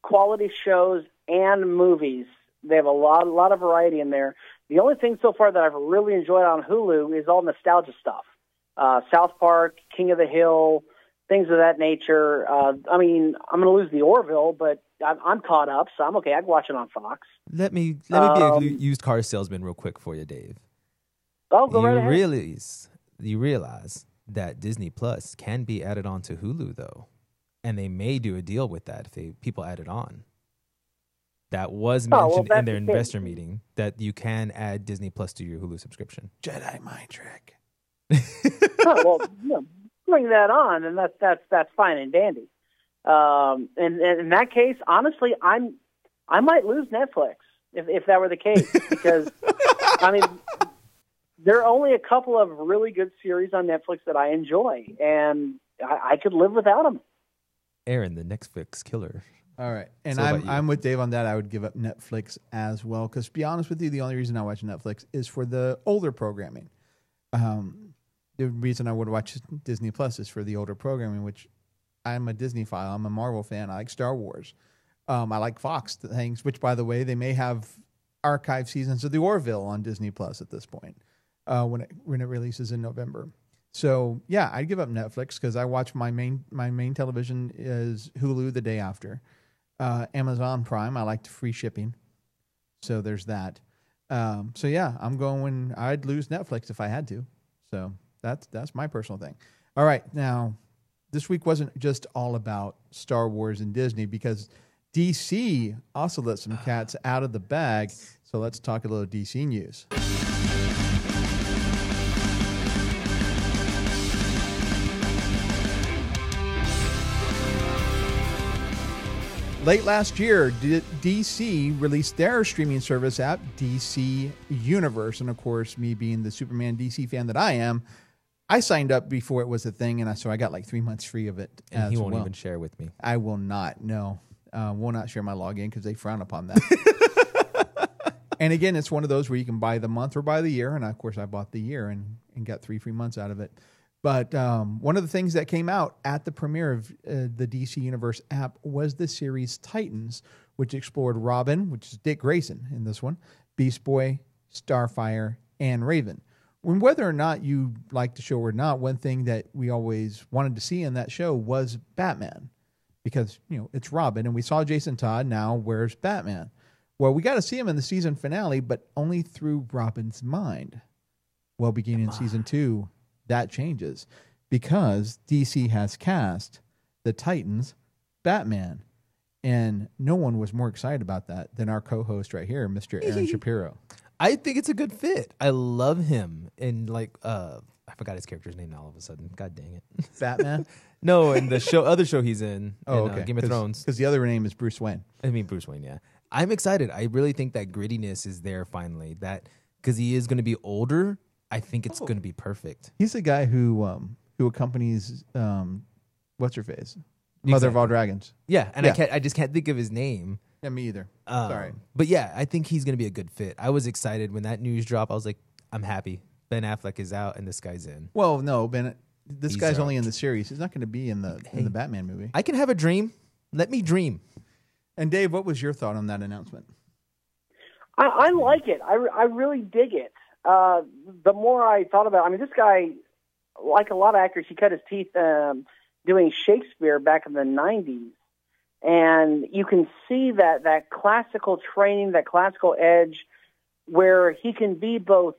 Speaker 3: quality shows and movies. They have a lot of variety in there. The only thing so far that I've really enjoyed on Hulu is all nostalgia stuff. South Park, King of the Hill, things of that nature. I mean, I'm going to lose the Orville, but I'm caught up, so I'm okay. I can watch it on Fox.
Speaker 2: Let me be a used car salesman real quick for you, Dave.
Speaker 3: Oh, go right ahead.
Speaker 2: You realize that Disney Plus can be added on to Hulu, though. and they may do a deal with that if people add it on. That was
Speaker 3: well,
Speaker 2: mentioned
Speaker 3: that's
Speaker 2: in their
Speaker 3: the
Speaker 2: investor
Speaker 3: thing.
Speaker 2: meeting, that you can add Disney Plus to your Hulu subscription.
Speaker 1: Jedi mind trick.
Speaker 3: Well, bring that on, and that's fine and dandy. And in that case, honestly, I might lose Netflix if that were the case, because I mean, there are only a couple of really good series on Netflix that I enjoy, and I could live without them.
Speaker 2: Aaron, the Netflix killer.
Speaker 1: All right. And
Speaker 2: So about you?
Speaker 1: I'm with Dave on that. I would give up Netflix as well. Because to be honest with you, the only reason I watch Netflix is for the older programming. The reason I would watch Disney Plus is for the older programming, which I'm a Disney file. I'm a Marvel fan. I like Star Wars. I like Fox things, which, by the way, they may have archive seasons of The Orville on Disney Plus at this point when it releases in November. So, yeah, I'd give up Netflix because I watch my main television is Hulu the day after. Amazon Prime, I like free shipping. So there's that. So, yeah, I'd lose Netflix if I had to. So that's my personal thing. All right, now, this week wasn't just all about Star Wars and Disney because DC also let some cats out of the bag. So let's talk a little DC news. Late last year, DC released their streaming service app, DC Universe. And of course, me being the Superman DC fan that I am, I signed up before it was a thing. And so I got like 3 months free of it.
Speaker 2: And he won't
Speaker 1: well.
Speaker 2: even share with me.
Speaker 1: I will not, no. Will not share my login because they frown upon that. And again, it's one of those where you can buy the month or buy the year. And of course, I bought the year and got 3 free months out of it. But one of the things that came out at the premiere of the DC Universe app was the series Titans, which explored Robin, which is Dick Grayson in this one, Beast Boy, Starfire, and Raven. Whether or not you like the show or not, one thing that we always wanted to see in that show was Batman. Because, it's Robin, and we saw Jason Todd. Now, where's Batman? Well, we got to see him in the season finale, but only through Robin's mind. Well, beginning in season 2, that changes because DC has cast the Titans Batman. And no one was more excited about that than our co-host right here, Mr. Aaron Shapiro.
Speaker 2: I think it's a good fit. I love him. And I forgot his character's name now all of a sudden. God dang it.
Speaker 1: Batman?
Speaker 2: No, and the other show he's in.
Speaker 1: Okay.
Speaker 2: Game of Thrones.
Speaker 1: Because the other name is Bruce Wayne.
Speaker 2: I mean, Bruce Wayne, yeah. I'm excited. I really think that grittiness is there finally. That because he is going to be older, I think it's going to be perfect.
Speaker 1: He's the guy who accompanies what's her face? Mother of all dragons.
Speaker 2: Yeah, and I just can't think of his name.
Speaker 1: Yeah, me either. Sorry.
Speaker 2: But yeah, I think he's going to be a good fit. I was excited when that news dropped. I was like, I'm happy. Ben Affleck is out and this guy's in.
Speaker 1: Well, no, this guy's
Speaker 2: out.
Speaker 1: only in the series. He's not going to be in the Batman movie.
Speaker 2: I can have a dream. Let me dream.
Speaker 1: And Dave, what was your thought on that announcement?
Speaker 3: I like it. I really dig it. The more I thought about it, this guy, like a lot of actors, he cut his teeth doing Shakespeare back in the 90s. And you can see that classical training, that classical edge, where he can be both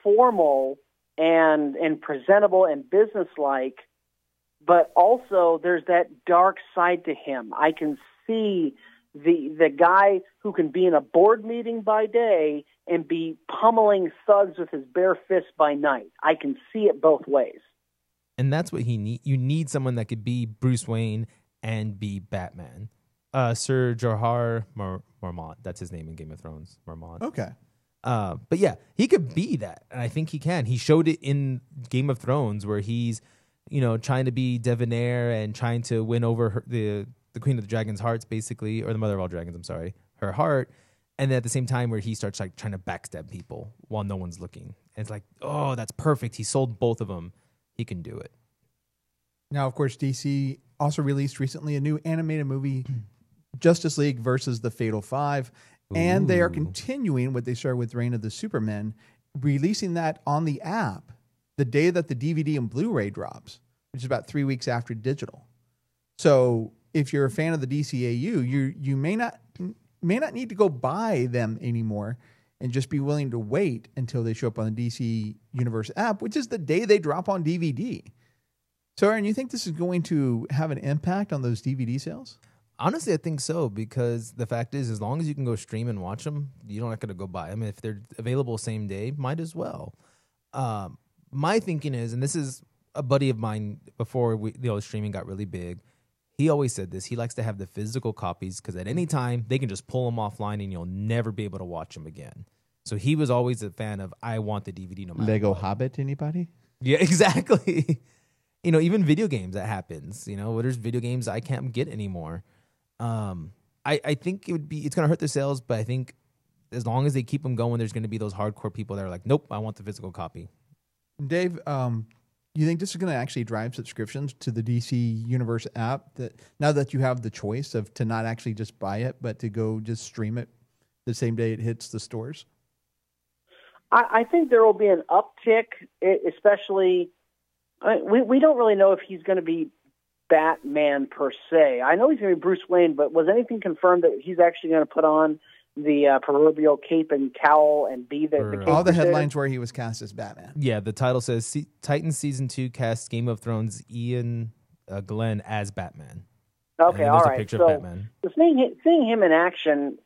Speaker 3: formal and presentable and businesslike, but also there's that dark side to him. I can see the guy who can be in a board meeting by day and be pummeling thugs with his bare fist by night. I can see it both ways.
Speaker 2: And that's what he need. You need someone that could be Bruce Wayne and be Batman. Sir Jorah Mormont, that's his name in Game of Thrones. Mormont.
Speaker 1: Okay.
Speaker 2: But yeah, he could be that, and I think he can. He showed it in Game of Thrones where he's, trying to be debonair and trying to win over the Queen of the Dragon's hearts, basically, or the Mother of all Dragons. I'm sorry, her heart. And then at the same time, where he starts trying to backstab people while no one's looking. And it's like, oh, that's perfect. He sold both of them. He can do it.
Speaker 1: Now, of course, DC also released recently a new animated movie, Justice League versus the Fatal Five. And they are continuing what they started with Reign of the Supermen, releasing that on the app the day that the DVD and Blu-ray drops, which is about 3 weeks after digital. So if you're a fan of the DCAU, you may not need to go buy them anymore and just be willing to wait until they show up on the DC Universe app, which is the day they drop on DVD. So, Aaron, you think this is going to have an impact on those DVD sales?
Speaker 2: Honestly, I think so, because the fact is, as long as you can go stream and watch them, you're not going to go buy them. If they're available same day, might as well. My thinking is, and this is a buddy of mine before the streaming got really big, he always said this. He likes to have the physical copies because at any time, they can just pull them offline and you'll never be able to watch them again. So he was always a fan of, I want the DVD no matter
Speaker 1: Lego
Speaker 2: what.
Speaker 1: Hobbit, anybody?
Speaker 2: Yeah, exactly. Even video games, that happens. There's video games I can't get anymore. I think it's going to hurt the sales, but I think as long as they keep them going, there's going to be those hardcore people that are like, nope, I want the physical copy.
Speaker 1: Dave, you think this is going to actually drive subscriptions to the DC Universe app? That now that you have the choice to not actually just buy it, but to go just stream it the same day it hits the stores?
Speaker 3: I think there will be an uptick, especially. We don't really know if he's going to be Batman per se. I know he's going to be Bruce Wayne, but was anything confirmed that he's actually going to put on the proverbial cape and cowl and be the
Speaker 1: all the headlines where he was cast as Batman?
Speaker 2: Yeah, the title says Titans Season 2 casts Game of Thrones Ian Glenn as Batman.
Speaker 3: Okay, all right.
Speaker 2: A picture of Batman.
Speaker 3: Seeing him in action,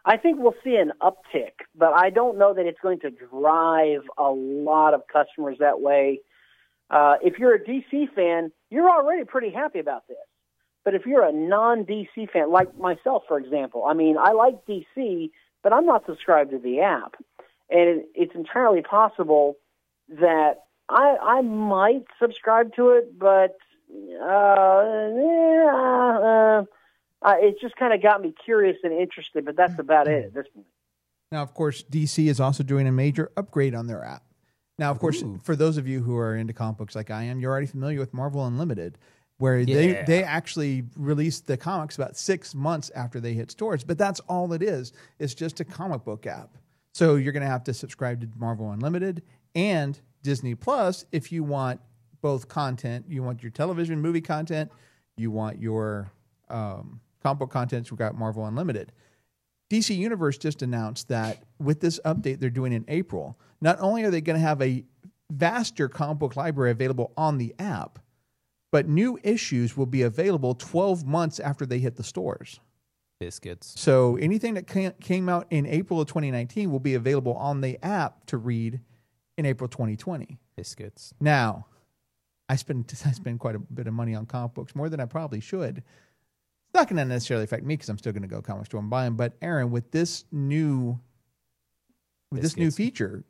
Speaker 3: I think we'll see an uptick, but I don't know that it's going to drive a lot of customers that way. If you're a DC fan, you're already pretty happy about this. But if you're a non-DC fan, like myself, for example, I mean, I like DC, but I'm not subscribed to the app. And it's entirely possible that I might subscribe to it, but it just kind of got me curious and interested, but that's about it at this point.
Speaker 1: Now, of course, DC is also doing a major upgrade on their app. Now, of course, for those of you who are into comic books like I am, you're already familiar with Marvel Unlimited, where they actually released the comics about 6 months after they hit stores. But that's all it is. It's just a comic book app. So you're going to have to subscribe to Marvel Unlimited and Disney Plus if you want both content. You want your television movie content. You want your comic book content. So we've got Marvel Unlimited. DC Universe just announced that with this update they're doing in April, not only are they going to have a vaster comic book library available on the app, but new issues will be available 12 months after they hit the stores.
Speaker 2: Biscuits.
Speaker 1: So anything that came out in April of 2019 will be available on the app to read in April 2020.
Speaker 2: Biscuits.
Speaker 1: Now, I spend quite a bit of money on comic books, more than I probably should. It's not going to necessarily affect me because I'm still going to go comic store and buy them. But Aaron, with this new feature,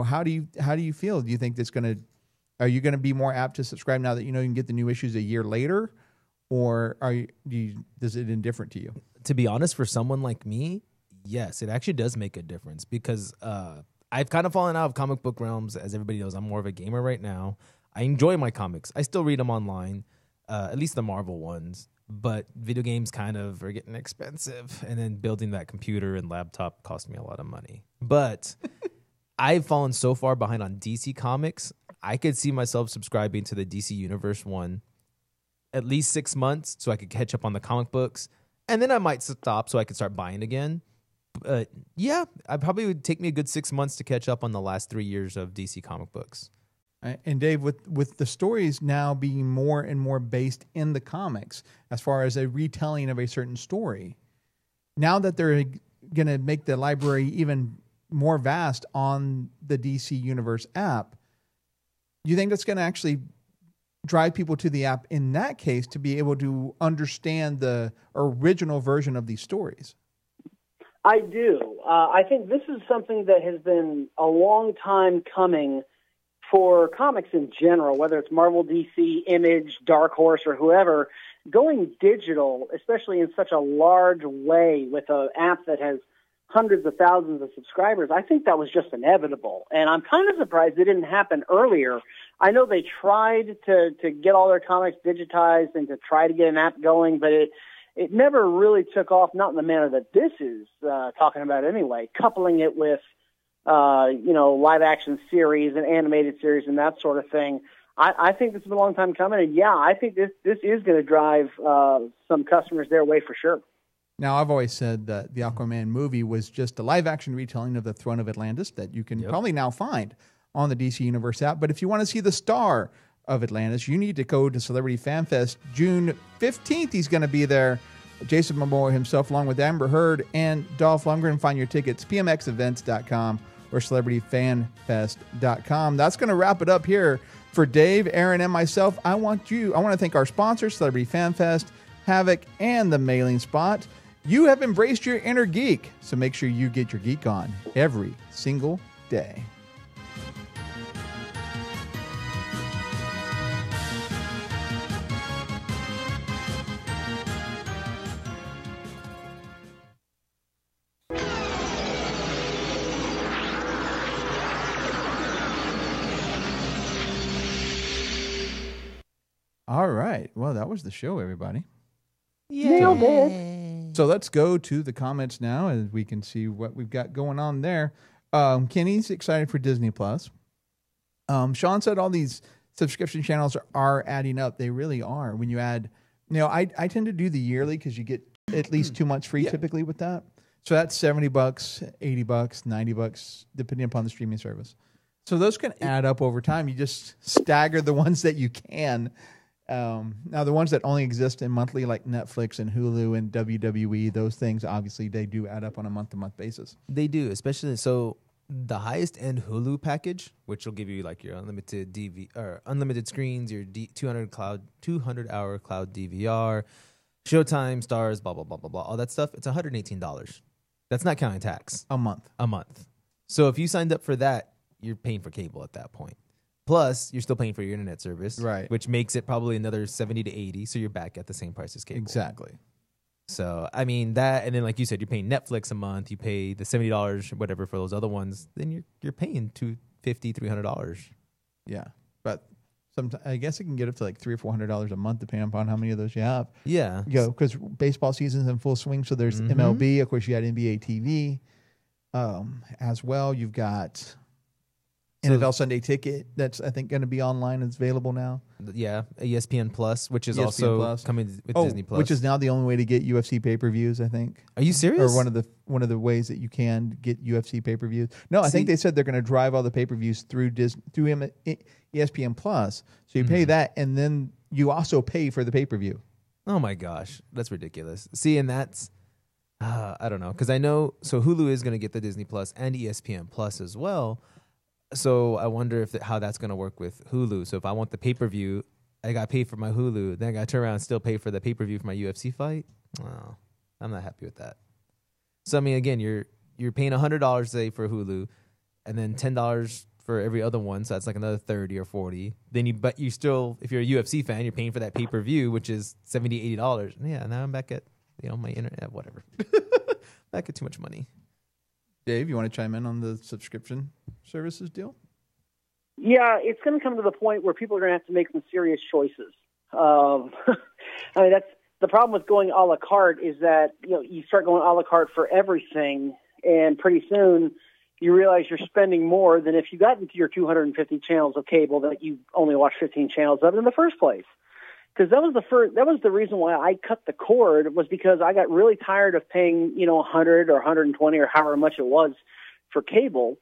Speaker 1: how do you feel? Do you think are you going to be more apt to subscribe now that you can get the new issues a year later, or is it indifferent to you?
Speaker 2: To be honest, for someone like me, yes, it actually does make a difference because I've kind of fallen out of comic book realms. As everybody knows, I'm more of a gamer right now. I enjoy my comics. I still read them online, at least the Marvel ones. But video games kind of are getting expensive, and then building that computer and laptop cost me a lot of money. But I've fallen so far behind on DC Comics, I could see myself subscribing to the DC Universe one at least 6 months so I could catch up on the comic books, and then I might stop so I could start buying again. But yeah, I probably would take me a good 6 months to catch up on the last 3 years of DC comic books.
Speaker 1: And Dave, with the stories now being more and more based in the comics, as far as a retelling of a certain story, now that they're going to make the library even more vast on the DC Universe app, do you think that's going to actually drive people to the app in that case to be able to understand the original version of these stories?
Speaker 3: I do. I think this is something that has been a long time coming for comics in general, whether it's Marvel, DC, Image, Dark Horse, or whoever. Going digital, especially in such a large way with an app that has hundreds of thousands of subscribers, I think that was just inevitable. And I'm kind of surprised it didn't happen earlier. I know they tried to get all their comics digitized and to try to get an app going, but it never really took off, not in the manner that this is talking about anyway, coupling it with live action series and animated series and that sort of thing. I think this is a long time coming, and yeah, I think this is going to drive some customers their way for sure.
Speaker 1: Now, I've always said that the Aquaman movie was just a live-action retelling of the Throne of Atlantis that you can probably now find on the DC Universe app. But if you want to see the star of Atlantis, you need to go to Celebrity Fan Fest. June 15th, he's going to be there. Jason Momoa himself, along with Amber Heard and Dolph Lundgren. Find your tickets, pmxevents.com or celebrityfanfest.com. That's going to wrap it up here for Dave, Aaron, and myself. I want to thank our sponsors, Celebrity Fan Fest, Havoc, and The Mailing Spot. You have embraced your inner geek, so make sure you get your geek on every single day. All right. Well, that was the show, everybody.
Speaker 3: Nailed it.
Speaker 1: So let's go to the comments now, and we can see what we've got going on there. Kenny's excited for Disney Plus. Sean said all these subscription channels are adding up. They really are. When you add, I tend to do the yearly because you get at least 2 months free typically with that. So that's $70, $80, $90, depending upon the streaming service. So those can add up over time. You just stagger the ones that you can. Now, the ones that only exist in monthly, like Netflix and Hulu and WWE, those things, obviously, they do add up on a month-to-month basis.
Speaker 2: They do, especially so the highest end Hulu package, which will give you like your unlimited DV or unlimited screens, your 200-hour cloud DVR, Showtime, Stars, blah blah blah blah blah, all that stuff. It's $118. That's not counting tax.
Speaker 1: A month.
Speaker 2: So if you signed up for that, you're paying for cable at that point. Plus, you're still paying for your internet service,
Speaker 1: right?
Speaker 2: Which makes it probably another $70 to $80. So you're back at the same price as cable.
Speaker 1: Exactly.
Speaker 2: So I mean that, and then like you said, you're paying Netflix a month. You pay the $70 whatever for those other ones. Then you're paying $250, $300.
Speaker 1: Yeah, but sometimes I guess it can get up to like $300 or $400 a month, depending upon how many of those you have.
Speaker 2: Yeah,
Speaker 1: because baseball season's in full swing. So there's MLB. Of course, you had NBA TV as well. You've got NFL Sunday Ticket. That's, I think, going to be online. It's available now.
Speaker 2: Yeah, ESPN Plus, which is also coming with Disney Plus,
Speaker 1: which is now the only way to get UFC pay-per-views, I think.
Speaker 2: Are you serious?
Speaker 1: Or one of the ways that you can get UFC pay-per-views. No, I think they said they're going to drive all the pay-per-views through ESPN Plus. So you pay that, and then you also pay for the pay-per-view.
Speaker 2: Oh my gosh, that's ridiculous. See, and that's I don't know, because I know Hulu is going to get the Disney Plus and ESPN Plus as well. So I wonder how that's going to work with Hulu. So if I want the pay-per-view, I got to pay for my Hulu. Then I got to turn around and still pay for the pay-per-view for my UFC fight. Oh, I'm not happy with that. So I mean, again, you're paying $100 say for Hulu, and then $10 for every other one. So that's like another $30 or $40. Then but you still, if you're a UFC fan, you're paying for that pay-per-view, which is $70, $80. Yeah, now I'm back at my internet, whatever. Back at too much money.
Speaker 1: Dave, you want to chime in on the subscription services deal?
Speaker 3: Yeah, it's going to come to the point where people are going to have to make some serious choices. I mean, that's the problem with going a la carte is that you start going a la carte for everything, and pretty soon you realize you're spending more than if you got into your 250 channels of cable that you only watch 15 channels of in the first place. Because that was the reason why I cut the cord, was because I got really tired of paying, $100 or $120 or however much it was for cable.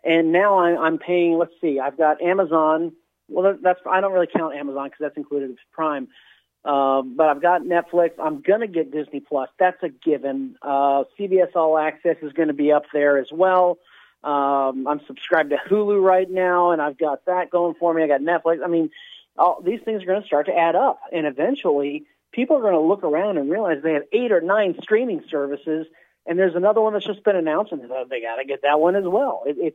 Speaker 3: And now I'm paying, let's see, I've got Amazon. Well, I don't really count Amazon because that's included in Prime. But I've got Netflix. I'm going to get Disney Plus. That's a given. CBS All Access is going to be up there as well. I'm subscribed to Hulu right now, and I've got that going for me. I got Netflix. I mean, all these things are going to start to add up, and eventually people are going to look around and realize they have 8 or 9 streaming services, and there's another one that's just been announced, and they got to get that one as well. You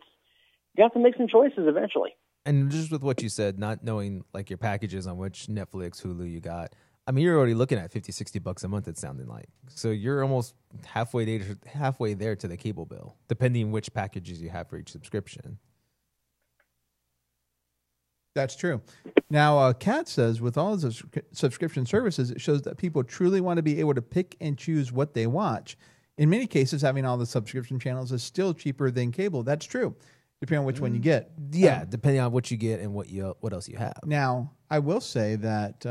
Speaker 3: have to make some choices eventually.
Speaker 2: And just with what you said, not knowing like your packages on which Netflix, Hulu you got, I mean, you're already looking at $50-$60 a month, it's sounding like. So you're almost halfway there to the cable bill, depending which packages you have for each subscription.
Speaker 1: That's true. Now, Kat says, with all of the subscription services, it shows that people truly want to be able to pick and choose what they watch. In many cases, having all the subscription channels is still cheaper than cable. That's true, depending on which one you get.
Speaker 2: Yeah, depending on what you get and what else you have.
Speaker 1: Now, I will say that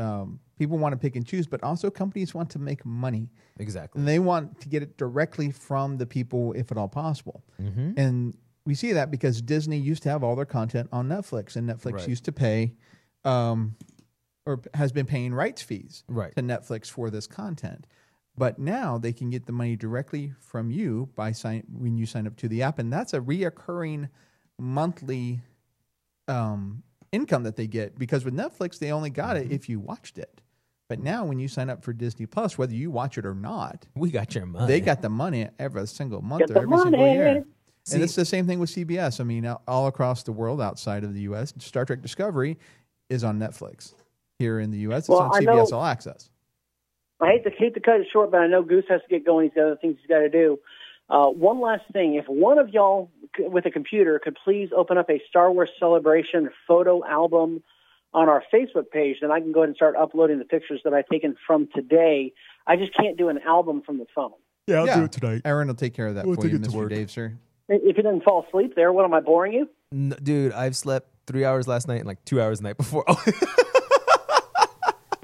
Speaker 1: people want to pick and choose, but also companies want to make money.
Speaker 2: Exactly.
Speaker 1: And they want to get it directly from the people, if at all possible.
Speaker 2: Mm-hmm.
Speaker 1: And we see that because Disney used to have all their content on Netflix, and Netflix used to pay or has been paying rights fees
Speaker 2: Right.
Speaker 1: to Netflix for this content. But now they can get the money directly from you when you sign up to the app, and that's a reoccurring monthly income that they get, because with Netflix they only got it if you watched it. But now when you sign up for Disney Plus, whether you watch it or not,
Speaker 2: We got your money.
Speaker 1: they got the money every single month
Speaker 3: Get
Speaker 1: or
Speaker 3: the
Speaker 1: every single
Speaker 3: money.
Speaker 1: year.
Speaker 2: See-
Speaker 1: And it's the same thing with CBS. I mean, all across the world outside of the U.S., Star Trek Discovery is on Netflix. Here in the U.S., it's
Speaker 3: Well,
Speaker 1: on
Speaker 3: I
Speaker 1: CBS
Speaker 3: know-
Speaker 1: All Access.
Speaker 3: I hate to cut it short, but I know Goose has to get going. He's got other things he's got to do. One last thing. If one of y'all with a computer could please open up a Star Wars Celebration photo album on our Facebook page, then I can go ahead and start uploading the pictures that I've taken from today. I just can't do an album from the phone.
Speaker 2: Yeah, I'll
Speaker 1: Yeah.
Speaker 2: do it tonight.
Speaker 1: Aaron will take care of that
Speaker 2: We'll
Speaker 1: for
Speaker 2: take
Speaker 1: you,
Speaker 2: it to
Speaker 1: Mr.
Speaker 2: work.
Speaker 1: Dave, sir.
Speaker 3: If you didn't fall asleep there, what am I boring you?
Speaker 2: Dude, I've slept 3 hours last night and like 2 hours the night before.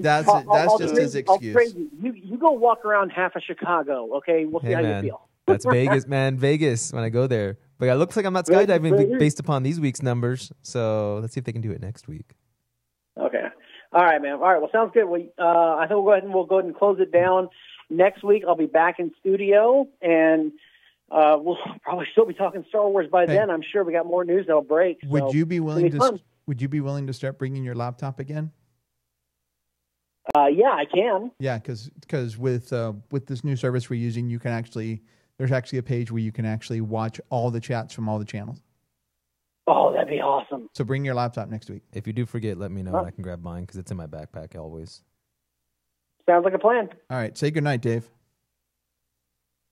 Speaker 1: That's
Speaker 3: I'll
Speaker 1: just
Speaker 3: trade-
Speaker 1: his
Speaker 3: I'll
Speaker 1: excuse.
Speaker 3: trade you. You go walk around half of Chicago, okay? We'll see
Speaker 2: Hey,
Speaker 3: how
Speaker 2: man.
Speaker 3: you feel.
Speaker 2: That's Vegas, man. Vegas when I go there. But it looks like I'm not
Speaker 3: Vegas,
Speaker 2: skydiving
Speaker 3: Vegas.
Speaker 2: based upon these week's numbers. So let's see if they can do it next week.
Speaker 3: Okay. All right, man. All right. Well, sounds good. I think we'll go ahead and close it down. Next week, I'll be back in studio, and we'll probably still be talking Star Wars by then. I'm sure we got more news that'll break.
Speaker 1: Would
Speaker 3: so
Speaker 1: you be
Speaker 3: it's
Speaker 1: willing
Speaker 3: gonna be
Speaker 1: to? Would you be willing to start bringing your laptop again?
Speaker 3: fun. Yeah, I can.
Speaker 1: Yeah, because with this new service we're using, you can there's actually a page where you can actually watch all the chats from all the channels.
Speaker 3: Oh, that'd be awesome.
Speaker 1: So bring your laptop next week.
Speaker 2: If you do forget, let me know and I can grab mine because it's in my backpack always.
Speaker 3: Sounds like a plan.
Speaker 1: All right, say goodnight, Dave.